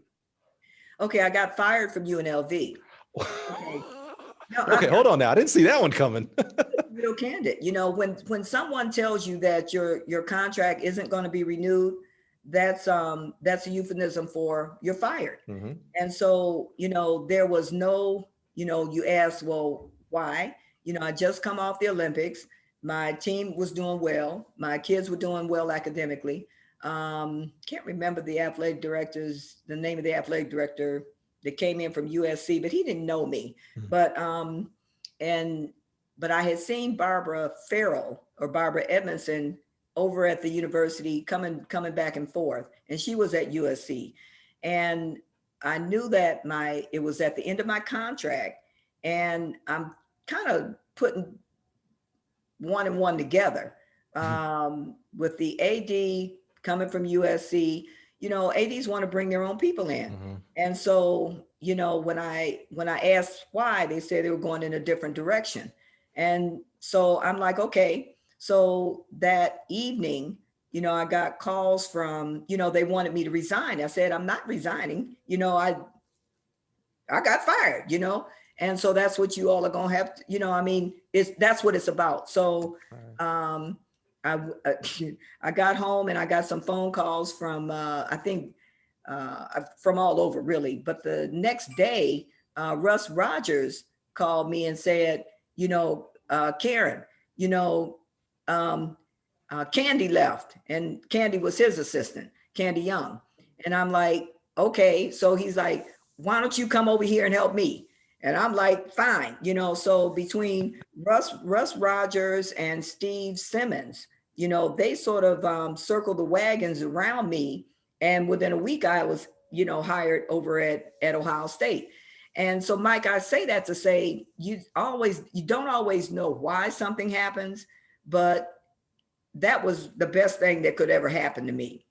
Okay, I got fired from UNLV. Okay. No, okay, hold on now. I didn't see that one coming. Real candid. When someone tells you that your contract isn't going to be renewed, that's a euphemism for you're fired. Mm-hmm. And so, there was no, you asked, well, why? I just come off the Olympics. My team was doing well. My kids were doing well academically. Can't remember the name of the athletic director that came in from USC, but he didn't know me. Mm-hmm. But I had seen Barbara Farrell or Barbara Edmondson over at the university coming back and forth, and she was at USC. And I knew that it was at the end of my contract, and I'm kind of putting one and one together, with the AD coming from USC. ADs want to bring their own people in. Mm-hmm. And so, when I asked why, they said they were going in a different direction. And so I'm like, okay. So that evening, I got calls from, they wanted me to resign. I said, I'm not resigning. I got fired, and so that's what you all are going to have to, that's what it's about. So, I got home and I got some phone calls from, from all over really. But the next day, Russ Rogers called me and said, Karen, Candy left, and Candy was his assistant, Candy Young. And I'm like, okay. So he's like, why don't you come over here and help me? And I'm like, fine. So between Russ Rogers and Steve Simmons, they sort of circled the wagons around me. And within a week, I was, hired over at Ohio State. And so, Mike, I say that to say, you don't always know why something happens, but that was the best thing that could ever happen to me.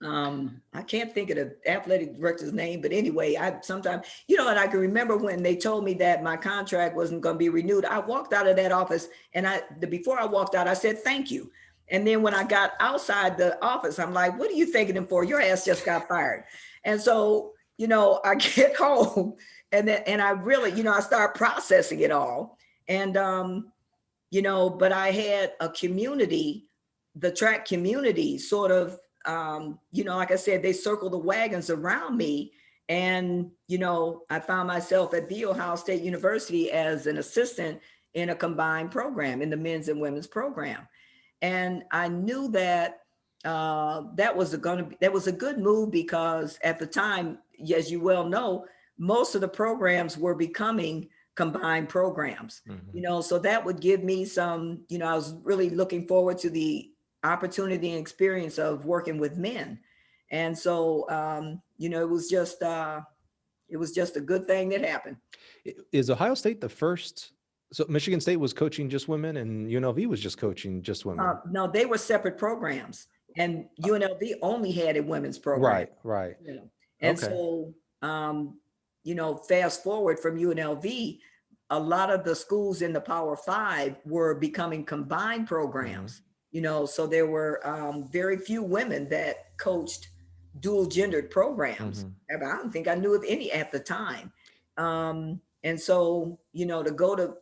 I can't think of the athletic director's name, but anyway, I sometimes, and I can remember when they told me that my contract wasn't going to be renewed. I walked out of that office, and before I walked out, I said, thank you. And then when I got outside the office, I'm like, what are you thanking him for? Your ass just got fired. And so, I get home, and I really, I start processing it all. And, but I had a community, the track community sort of, like I said, they circled the wagons around me. And, I found myself at the Ohio State University as an assistant in a combined program, in the men's and women's program. And I knew that that was a good move, because at the time, as you well know, most of the programs were becoming combined programs, so that would give me some, I was really looking forward to the opportunity and experience of working with men. And so, it was just a good thing that happened. Is Ohio State the first? So Michigan State was coaching just women, and UNLV was just coaching just women. No, they were separate programs, and UNLV only had a women's program. Right. And so, fast forward from UNLV, a lot of the schools in the Power Five were becoming combined programs. So there were very few women that coached dual gendered programs. I don't think I knew of any at the time. And so, to go to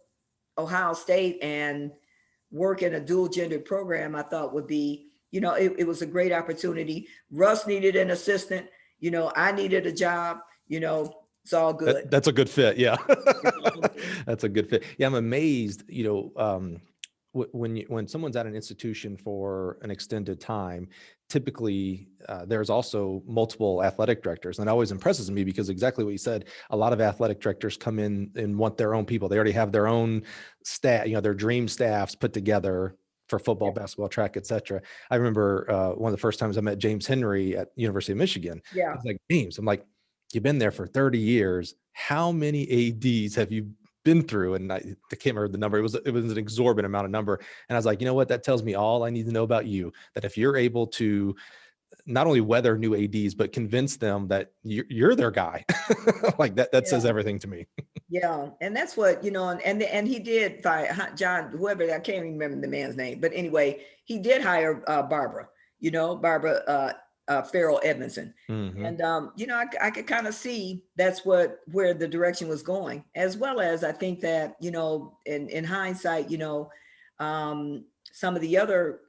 Ohio State and work in a dual gendered program, I thought would be, it was a great opportunity. Russ needed an assistant, I needed a job, it's all good. That's a good fit. Yeah. That's a good fit. Yeah. I'm amazed, when someone's at an institution for an extended time, typically there's also multiple athletic directors. And it always impresses me, because exactly what you said, a lot of athletic directors come in and want their own people. They already have their own staff, their dream staffs put together for football, basketball, track, et cetera. I remember one of the first times I met James Henry at University of Michigan. Yeah. I was like, James, I'm like, you've been there for 30 years. How many ADs have you been through? And I can't remember the number. It was an exorbitant amount of number. And I was like, you know what? That tells me all I need to know about you, that if you're able to not only weather new ADs, but convince them that you're their guy, like that says everything to me. Yeah, and that's what, and he did fire John, whoever, I can't even remember the man's name, but anyway, he did hire Barbara, Barbara Farrell Edmondson, Mm-hmm. and I could kind of see that's where the direction was going, as well as I think that in hindsight, some of the other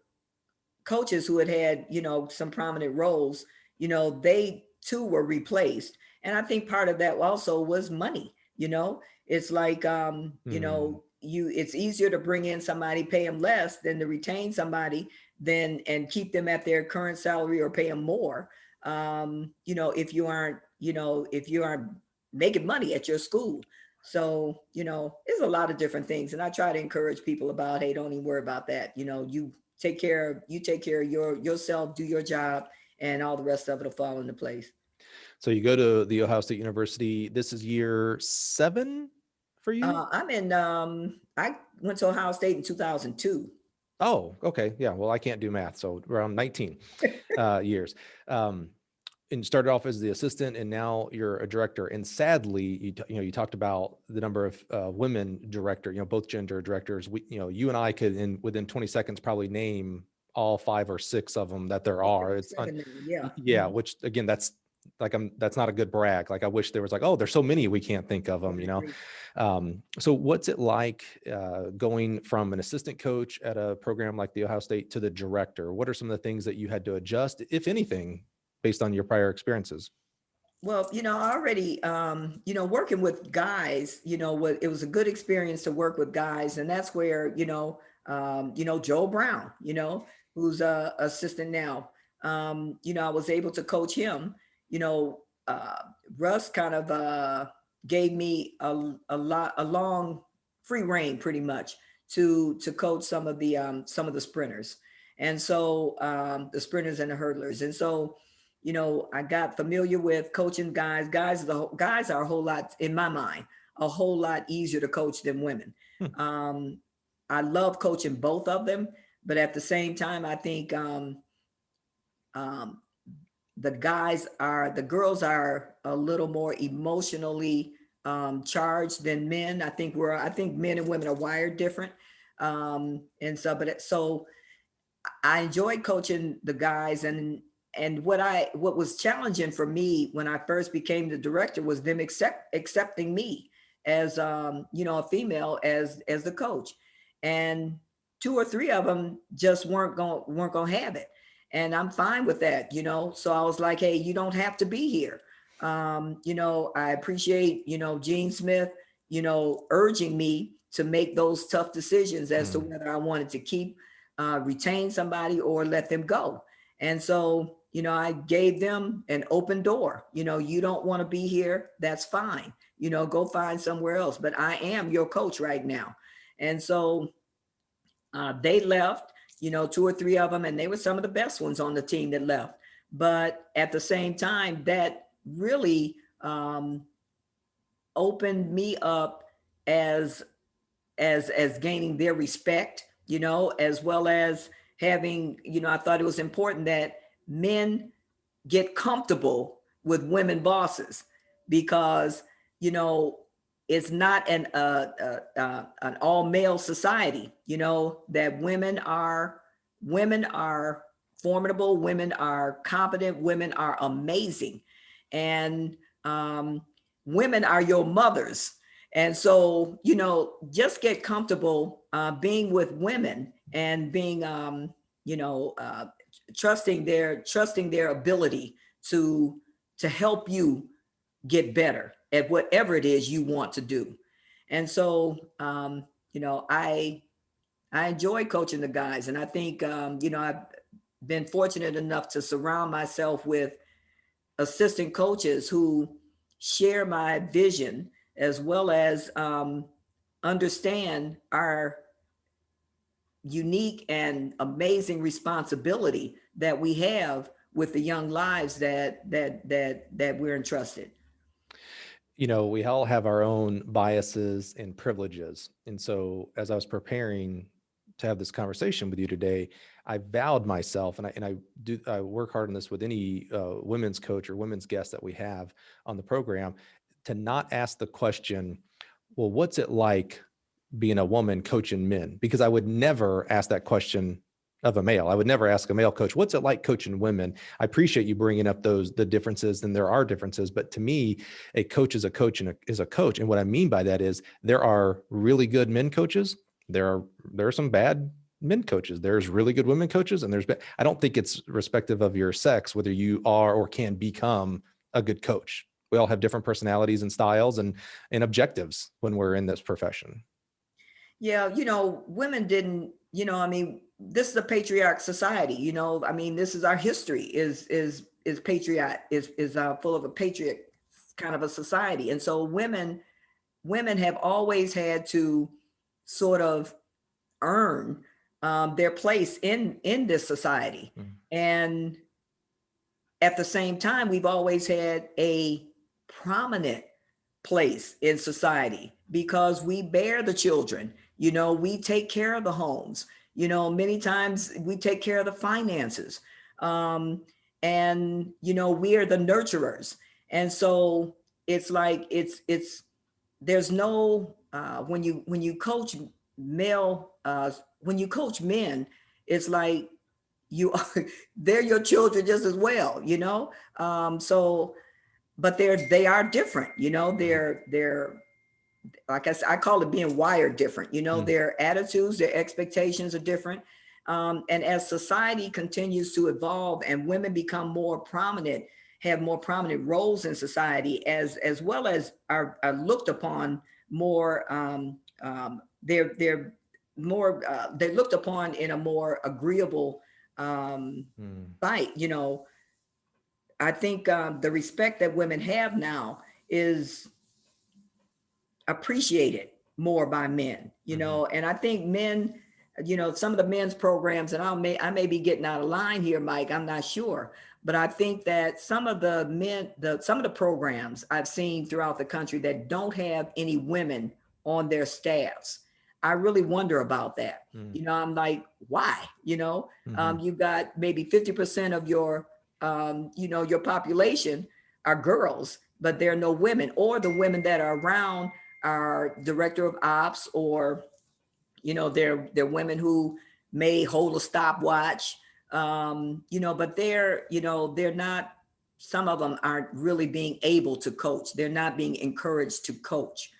coaches who had some prominent roles, they too were replaced, and I think part of that also was money. It's like Mm. it's easier to bring in somebody, pay them less than to retain somebody, and keep them at their current salary or pay them more. If you aren't making money at your school. So, there's a lot of different things. And I try to encourage people about, hey, don't even worry about that. You take care of yourself, do your job, and all the rest of it will fall into place. So you go to the Ohio State University. This is year 7 for you? I went to Ohio State in 2002. Oh, okay. Yeah. Well, I can't do math. So around 19 years. And started off as the assistant, and now you're a director. And sadly, you talked about the number of women director, both gender directors. You and I could, within 20 seconds, probably name all 5 or 6 of them that there Oh, are. there's 7 now, yeah. Yeah, which again, that's not a good brag. Like I wish there was like, oh, there's so many we can't think of them. So what's it like going from an assistant coach at a program like the Ohio State to the director? What are some of the things that you had to adjust, if anything, based on your prior experiences? Well, I already, working with guys, it was a good experience to work with guys. And that's where, Joe Brown, who's a assistant now, I was able to coach him. you know, Russ kind of gave me a long free reign pretty much to coach some of the sprinters. And so the sprinters and the hurdlers. And so, I got familiar with coaching guys. Guys are a whole lot, in my mind, a whole lot easier to coach than women. Hmm. I love coaching both of them, but at the same time, I think um, the girls are a little more emotionally charged than men. I think men and women are wired different. And so, so I enjoyed coaching the guys, and what was challenging for me when I first became the director was them accepting me as a female as the coach, and 2 or 3 of them just weren't gonna have it, and I'm fine with that. So I was like, hey, you don't have to be here. I appreciate Gene Smith urging me to make those tough decisions as to Hmm. whether I wanted to retain somebody or let them go. And so, I gave them an open door. You don't want to be here, that's fine. Go find somewhere else. But I am your coach right now. And so they left, 2 or 3 of them, and they were some of the best ones on the team that left. But at the same time, that really opened me up as gaining their respect, as well as having, I thought it was important that men get comfortable with women bosses, because, it's not an all male society, that women are formidable, women are competent, women are amazing. And women are your mothers. And so, just get comfortable being with women and being, trusting their ability to help you get better at whatever it is you want to do. And so, I enjoy coaching the guys, and I think, I've been fortunate enough to surround myself with assistant coaches who share my vision, as well as understand our unique and amazing responsibility that we have with the young lives that we're entrusted. We all have our own biases and privileges. And so as I was preparing to have this conversation with you today, I vowed myself, and I work hard on this with any women's coach or women's guest that we have on the program, to not ask the question, well, what's it like being a woman coaching men? Because I would never ask that question of a male. I would never ask a male coach, what's it like coaching women? I appreciate you bringing up the differences, and there are differences, but to me, a coach is a coach and is a coach. And what I mean by that is there are really good men coaches. There are some bad men coaches. There's really good women coaches, and I don't think it's respective of your sex, whether you are or can become a good coach. We all have different personalities and styles and objectives when we're in this profession. Yeah, women didn't, I mean, this is a patriarch society, I mean, this is our history is patriot, is full of a patriot kind of a society. And so women have always had to sort of earn their place in this society. Mm. And at the same time, we've always had a prominent place in society because we bear the children, we take care of the homes, many times we take care of the finances. And, we are the nurturers. And so it's like, there's no, when you coach when you coach men, it's like they're your children just as well, so, but they are different, they're like I call it being wired different, their attitudes, their expectations are different. And as society continues to evolve and women become more prominent, have more prominent roles in society, as well as are looked upon more, they're more, they're looked upon in a more agreeable light, I think the respect that women have now is appreciated more by men, and I think men, some of the men's programs, and I may be getting out of line here, Mike, I'm not sure, but I think that some of the programs I've seen throughout the country that don't have any women on their staffs, I really wonder about that. I'm like, why? You've got maybe 50% of your your population are girls, but there are no women, or the women that are around are director of ops, or they're women who may hold a stopwatch, but they're not, some of them aren't really being able to coach. They're not being encouraged to coach,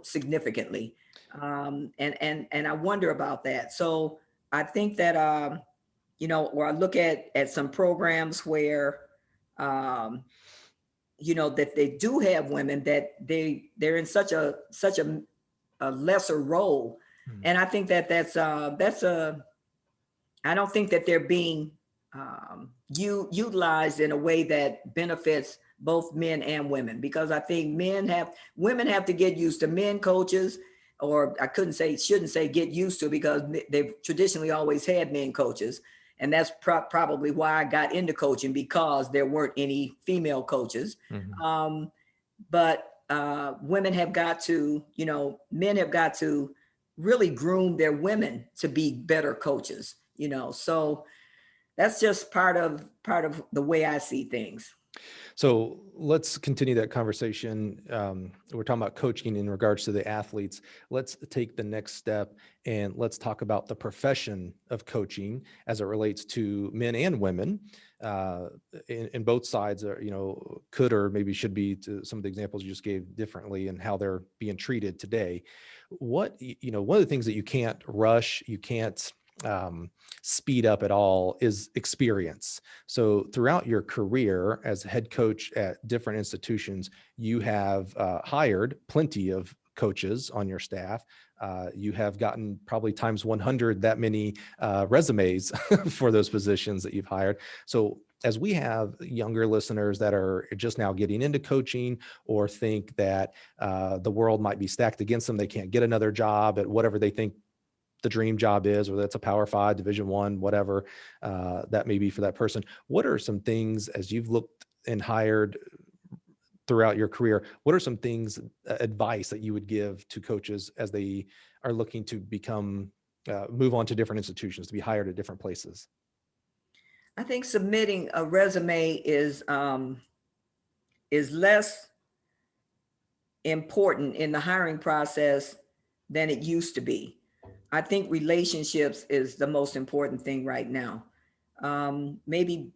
significantly. And I wonder about that. So I think that, or I look at some programs where, that they do have women, that they're in such a lesser role. And I think that's I don't think that they're being utilized in a way that benefits both men and women, because I think women have to get used to men coaches, or I shouldn't say get used to, because they've traditionally always had men coaches. And that's probably why I got into coaching, because there weren't any female coaches. But women have got to, men have got to really groom their women to be better coaches, so that's just part of the way I see things. So let's continue that conversation. We're talking about coaching in regards to the athletes. Let's take the next step and let's talk about the profession of coaching as it relates to men and women. And both sides are, could or maybe should be, to some of the examples you just gave, differently, and how they're being treated today. One of the things that you can't rush, you can't speed up at all, is experience. So throughout your career as a head coach at different institutions, you have hired plenty of coaches on your staff. You have gotten probably times 100 that many resumes for those positions that you've hired. So as we have younger listeners that are just now getting into coaching, or think that the world might be stacked against them, they can't get another job at whatever they think the dream job is, whether that's a Power 5, Division I, whatever that may be for that person. What are some things, as you've looked and hired throughout your career, what are some things, advice that you would give to coaches as they are looking to move on to different institutions, to be hired at different places? I think submitting a resume is less important in the hiring process than it used to be. I think relationships is the most important thing right now. Maybe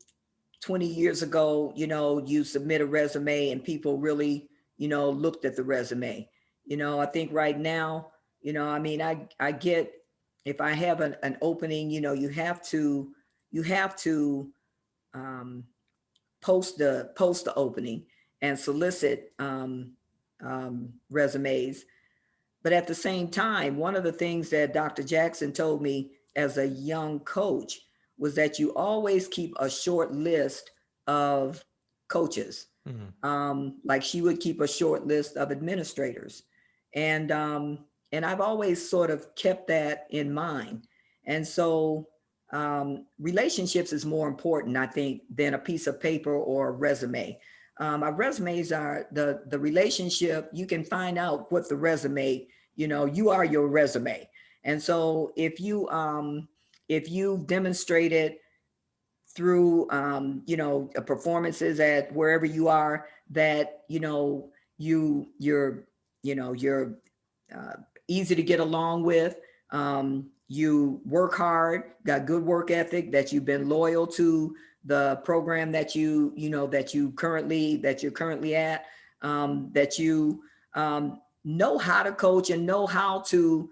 20 years ago, you submit a resume and people really, looked at the resume. I think right now, I get, if I have an opening, you have to um, post the opening and solicit resumes. But at the same time, one of the things that Dr. Jackson told me as a young coach was that you always keep a short list of coaches. Like she would keep a short list of administrators. And I've always sort of kept that in mind. And so relationships is more important, I think, than a piece of paper or a resume. Our resumes are the relationship. You can find out what the resume, you are your resume. And so if you demonstrated through, performances at wherever you are that, you're easy to get along with, you work hard, got good work ethic, that you've been loyal to the program that you're currently at, that you know how to coach and know how to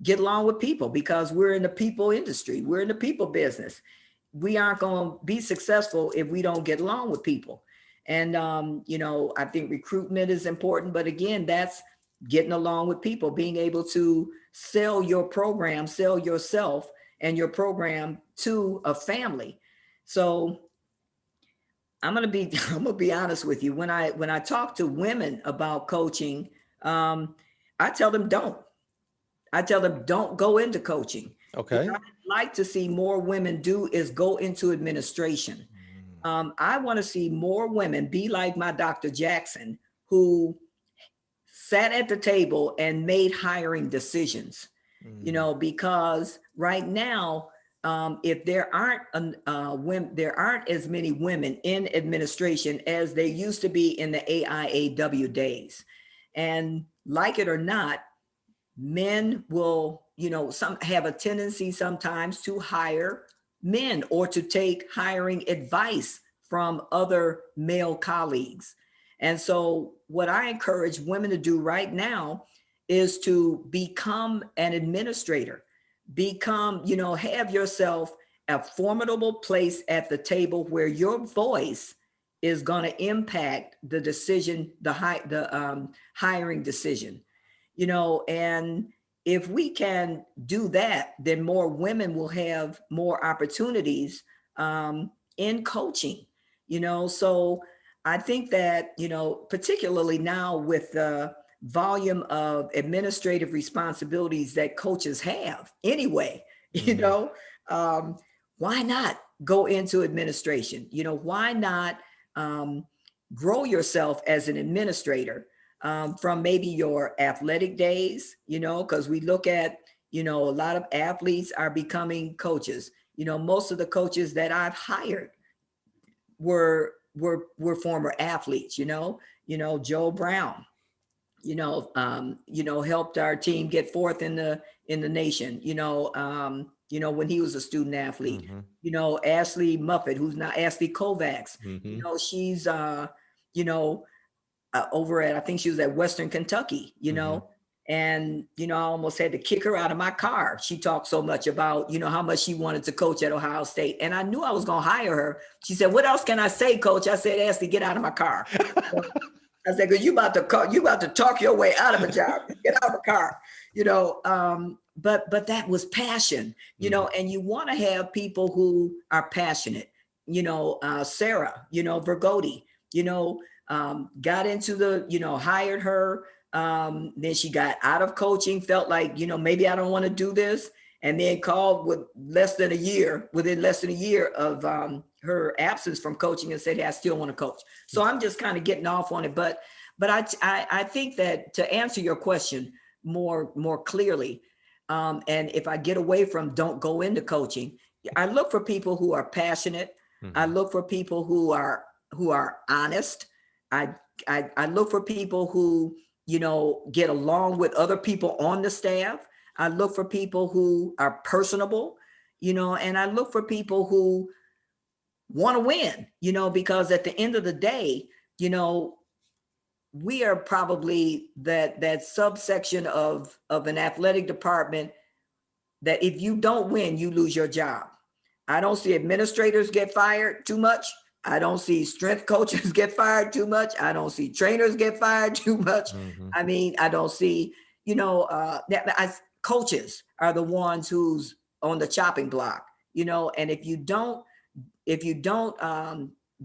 get along with people, because we're in the people industry, we're in the people business. We aren't going to be successful if we don't get along with people. And I think recruitment is important, but again, that's getting along with people, being able to sell your program, sell yourself and your program to a family. So I'm gonna be honest with you. When I talk to women about coaching, I tell them don't go into coaching. Okay. What I'd like to see more women do is go into administration. I want to see more women be like my Dr. Jackson, who sat at the table and made hiring decisions. Because right now, if there aren't as many women in administration as there used to be in the AIAW days. And like it or not, men will, some have a tendency sometimes to hire men or to take hiring advice from other male colleagues. And so what I encourage women to do right now is to become an administrator, have yourself a formidable place at the table where your voice is going to impact the decision, the hiring decision, and if we can do that, then more women will have more opportunities in coaching, so I think that, particularly now with the volume of administrative responsibilities that coaches have anyway, why not go into administration? Why not grow yourself as an administrator from maybe your athletic days, because we look at, a lot of athletes are becoming coaches. Most of the coaches that I've hired were former athletes, Joe Brown, helped our team get fourth in the nation, when he was a student athlete, Ashley Muffet, who's now Ashley Kovacs, she's, over at, I think she was at Western Kentucky, and, I almost had to kick her out of my car. She talked so much about, how much she wanted to coach at Ohio State. And I knew I was going to hire her. She said, "What else can I say, coach?" I said, "Ashley, get out of my car." I said, "Cause you about to talk your way out of a job. Get out of the car," but that was passion, and you want to have people who are passionate, Sarah, Vergodi, got into the, hired her. Then she got out of coaching, felt like, maybe I don't want to do this. And then called within less than a year of her absence from coaching and said, "Hey, I still want to coach." So I'm just kind of getting off on it. But I think that to answer your question more clearly, and if I get away from don't go into coaching, I look for people who are passionate. I look for people who are honest. I I look for people who, get along with other people on the staff. I look for people who are personable, and I look for people who want to win, because at the end of the day, we are probably that subsection of an athletic department that if you don't win, you lose your job. I don't see administrators get fired too much. I don't see strength coaches get fired too much. I don't see trainers get fired too much. Mm-hmm. I mean, I don't see, coaches are the ones who's on the chopping block, and if you don't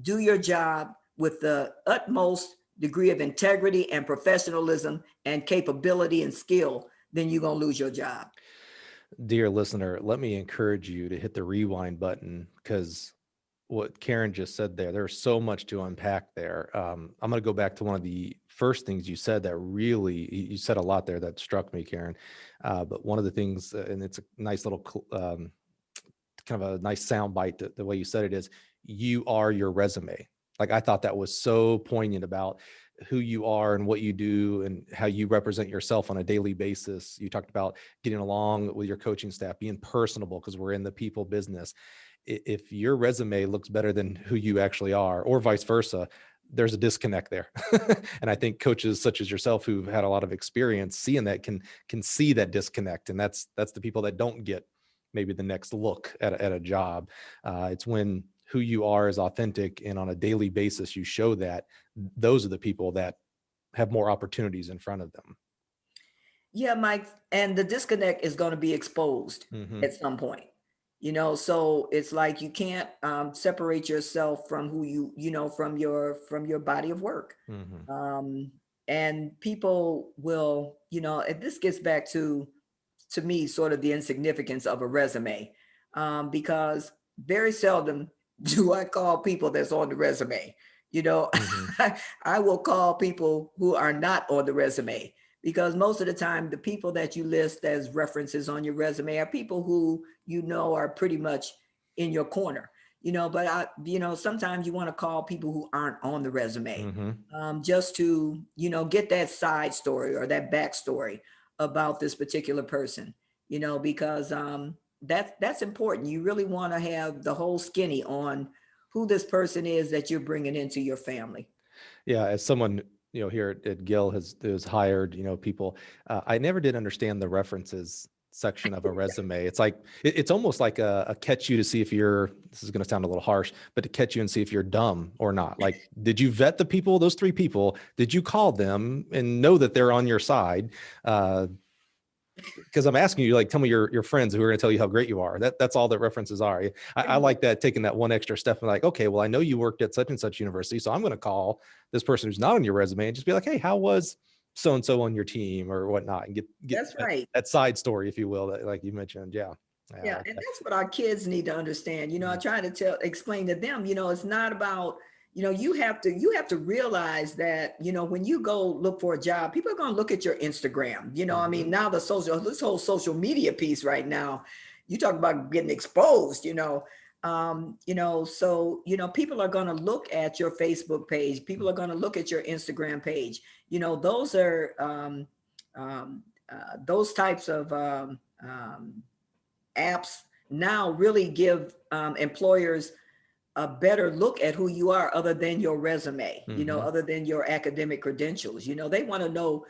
do your job with the utmost degree of integrity and professionalism and capability and skill, then you're going to lose your job. Dear listener, let me encourage you to hit the rewind button, because what Karen just said there's so much to unpack there. I'm going to go back to one of the first things you said that really, you said a lot there that struck me, Karen. But one of the things, and it's a nice little, kind of a nice sound bite, the way you said it is, you are your resume. Like, I thought that was so poignant about who you are and what you do and how you represent yourself on a daily basis. You talked about getting along with your coaching staff, being personable, because we're in the people business. If your resume looks better than who you actually are, or vice versa, there's a disconnect there. And I think coaches such as yourself, who've had a lot of experience seeing that, can see that disconnect. And that's the people that don't get maybe the next look at a job. It's when who you are is authentic and on a daily basis you show that, those are the people that have more opportunities in front of them. Yeah, Mike, and the disconnect is going to be exposed at some point. So it's like you can't separate yourself from who from your body of work. And people will, and this gets back to me, sort of the insignificance of a resume, because very seldom do I call people that's on the resume. I will call people who are not on the resume, because most of the time, the people that you list as references on your resume are people who, are pretty much in your corner, but sometimes you want to call people who aren't on the resume, just to, get that side story or that backstory about this particular person, because that's important. You really want to have the whole skinny on who this person is that you're bringing into your family. Yeah. As someone, here at Gill has hired, people, I never did understand the references section of a resume. It's like, it's almost like a catch you to see if this is going to sound a little harsh, but to catch you and see if you're dumb or not. Like, did you vet the people, those 3 people? Did you call them and know that they're on your side? Because I'm asking you, like, tell me your friends who are going to tell you how great you are. That's all that references are. I like that, taking that one extra step and like, okay, well, I know you worked at such and such university, so I'm going to call this person who's not on your resume and just be like, hey, how was so-and-so on your team or whatnot, and get That's right. that side story, if you will, that, like you mentioned. Yeah. Yeah. And that's what our kids need to understand. I try to explain to them, it's not about, you have to realize that, when you go look for a job, people are going to look at your Instagram. I mean, now this whole social media piece right now, you talk about getting exposed, so, people are going to look at your Facebook page. People are going to look at your Instagram page. Those are those types of apps now really give employers a better look at who you are, other than your resume, other than your academic credentials. They want to know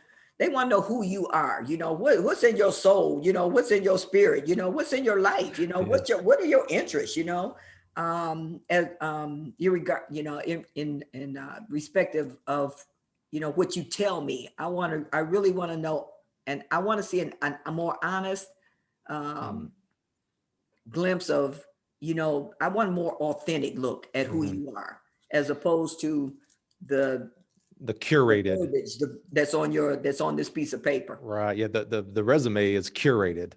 who you are, what's in your soul, what's in your spirit, what's in your life, what are your interests, as you regard, in respective of, what you tell me. I really want to know, and I want to see a more honest glimpse of, I want a more authentic look at who you are, as opposed to the curated that's on this piece of paper. Right. Yeah. The resume is curated.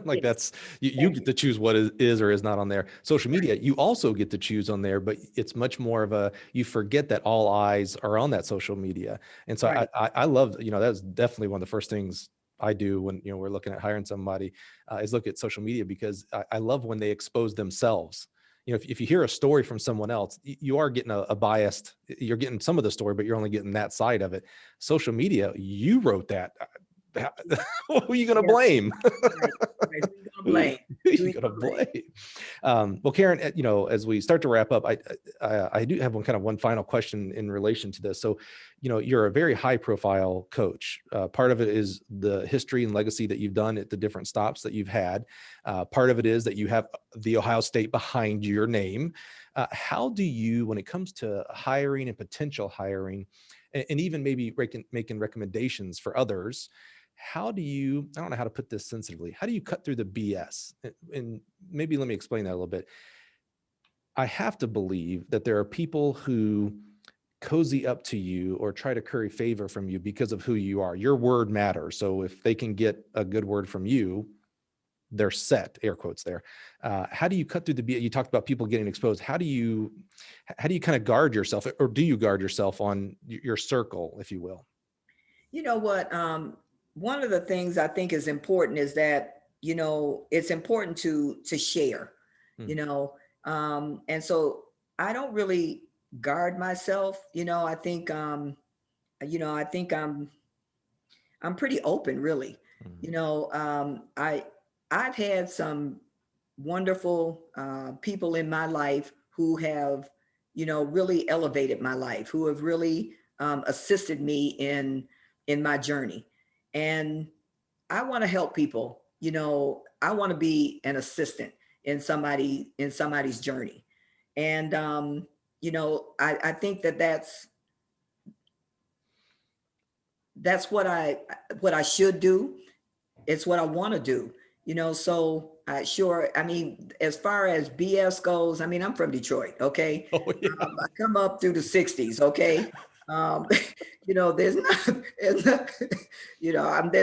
Like, Yes. that's, you get to choose what is or is not on there. Social media, you also get to choose on there, but it's much more of you forget that all eyes are on that social media. And so Right. I love, that's definitely one of the first things I do when, we're looking at hiring somebody, is look at social media, because I love when they expose themselves. if you hear a story from someone else, you are getting a biased, you're getting some of the story, but you're only getting that side of it. Social media, you wrote that. Who are you going to blame? Right. Who you going to blame? Who you going to blame? Well, Karen, as we start to wrap up, I do have one final question in relation to this. So, you're a very high profile coach. Part of it is the history and legacy that you've done at the different stops that you've had. Part of it is that you have the Ohio State behind your name. How do you, when it comes to hiring and potential hiring, and even maybe making recommendations for others, how do you, I don't know how to put this sensitively, how do you cut through the BS? And maybe let me explain that a little bit. I have to believe that there are people who cozy up to you or try to curry favor from you because of who you are. Your word matters. So if they can get a good word from you, they're set, air quotes there. How do you cut through the BS? You talked about people getting exposed. How do you kind of guard yourself, or do you guard yourself on your circle, if you will? You know what? One of the things I think is important is that, it's important to share, and so I don't really guard myself. I think, I'm pretty open, really. I've had some wonderful people in my life who have, really elevated my life, who have really assisted me in my journey. And I want to help people. I want to be an assistant in somebody's journey. And I think that's what I should do. It's what I want to do. So sure. I mean, as far as BS goes, I mean, I'm from Detroit. Okay. Oh, yeah. I come up through the 60s. Okay. There's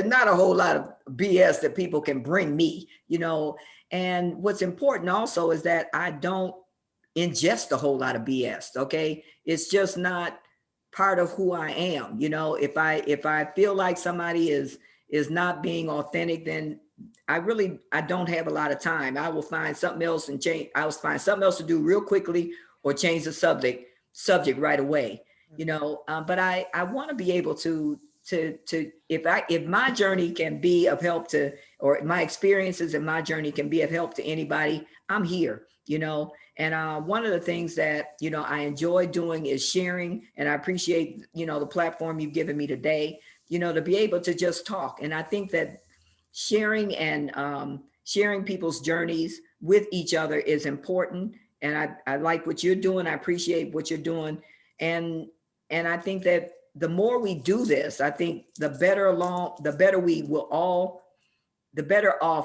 not a whole lot of BS that people can bring me, and what's important also is that I don't ingest a whole lot of BS. Okay. It's just not part of who I am. If I feel like somebody is not being authentic, then I don't have a lot of time. I will find something else and change. I will find something else to do real quickly or change the subject right away. But I want to be able to if my journey can be of help to, or my experiences and my journey can be of help to anybody, I'm here, and one of the things that, I enjoy doing is sharing, and I appreciate, the platform you've given me today, to be able to just talk. And I think that sharing and sharing people's journeys with each other is important. And I like what you're doing. I appreciate what you're doing. And I think that the more we do this, I think the better off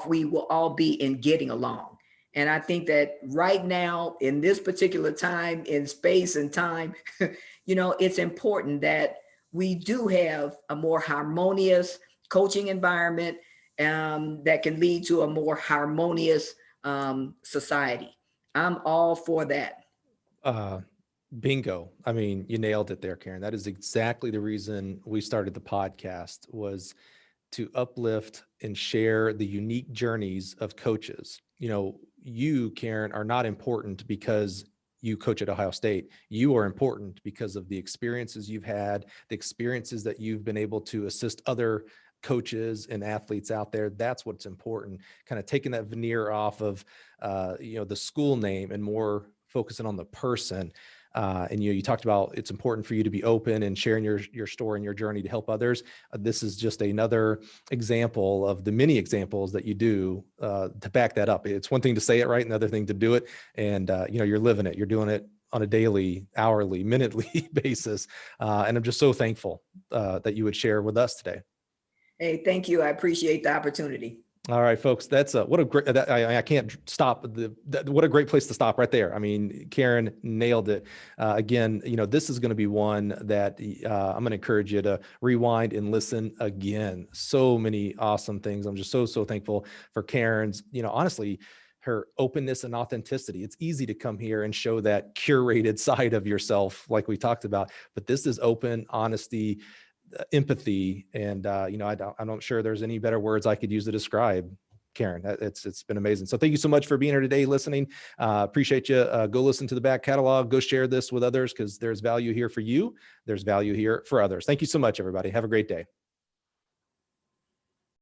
we will all be in getting along. And I think that right now, in this particular time, in space and time, it's important that we do have a more harmonious coaching environment that can lead to a more harmonious society. I'm all for that. Bingo. I mean, you nailed it there, Karen. That is exactly the reason we started the podcast, was to uplift and share the unique journeys of coaches. You, Karen, are not important because you coach at Ohio State. You are important because of the experiences you've had, the experiences that you've been able to assist other coaches and athletes out there. That's what's important. Kind of taking that veneer off of, the school name and more focusing on the person. And you talked about it's important for you to be open and sharing your story and your journey to help others. This is just another example of the many examples that you do to back that up. It's one thing to say it right, another thing to do it. And you're living it. You're doing it on a daily, hourly, minutely basis. And I'm just so thankful that you would share with us today. Hey, thank you. I appreciate the opportunity. All right, folks, that's what a great, I can't stop what a great place to stop right there. I mean, Karen nailed it. Again, this is going to be one that I'm going to encourage you to rewind and listen again. So many awesome things. I'm just so thankful for Karen's, honestly, her openness and authenticity. It's easy to come here and show that curated side of yourself, like we talked about, but this is open honesty, empathy. And, I'm not sure there's any better words I could use to describe Karen. It's been amazing. So thank you so much for being here today, listening. Appreciate you. Go listen to the back catalog. Go share this with others because there's value here for you. There's value here for others. Thank you so much, everybody. Have a great day.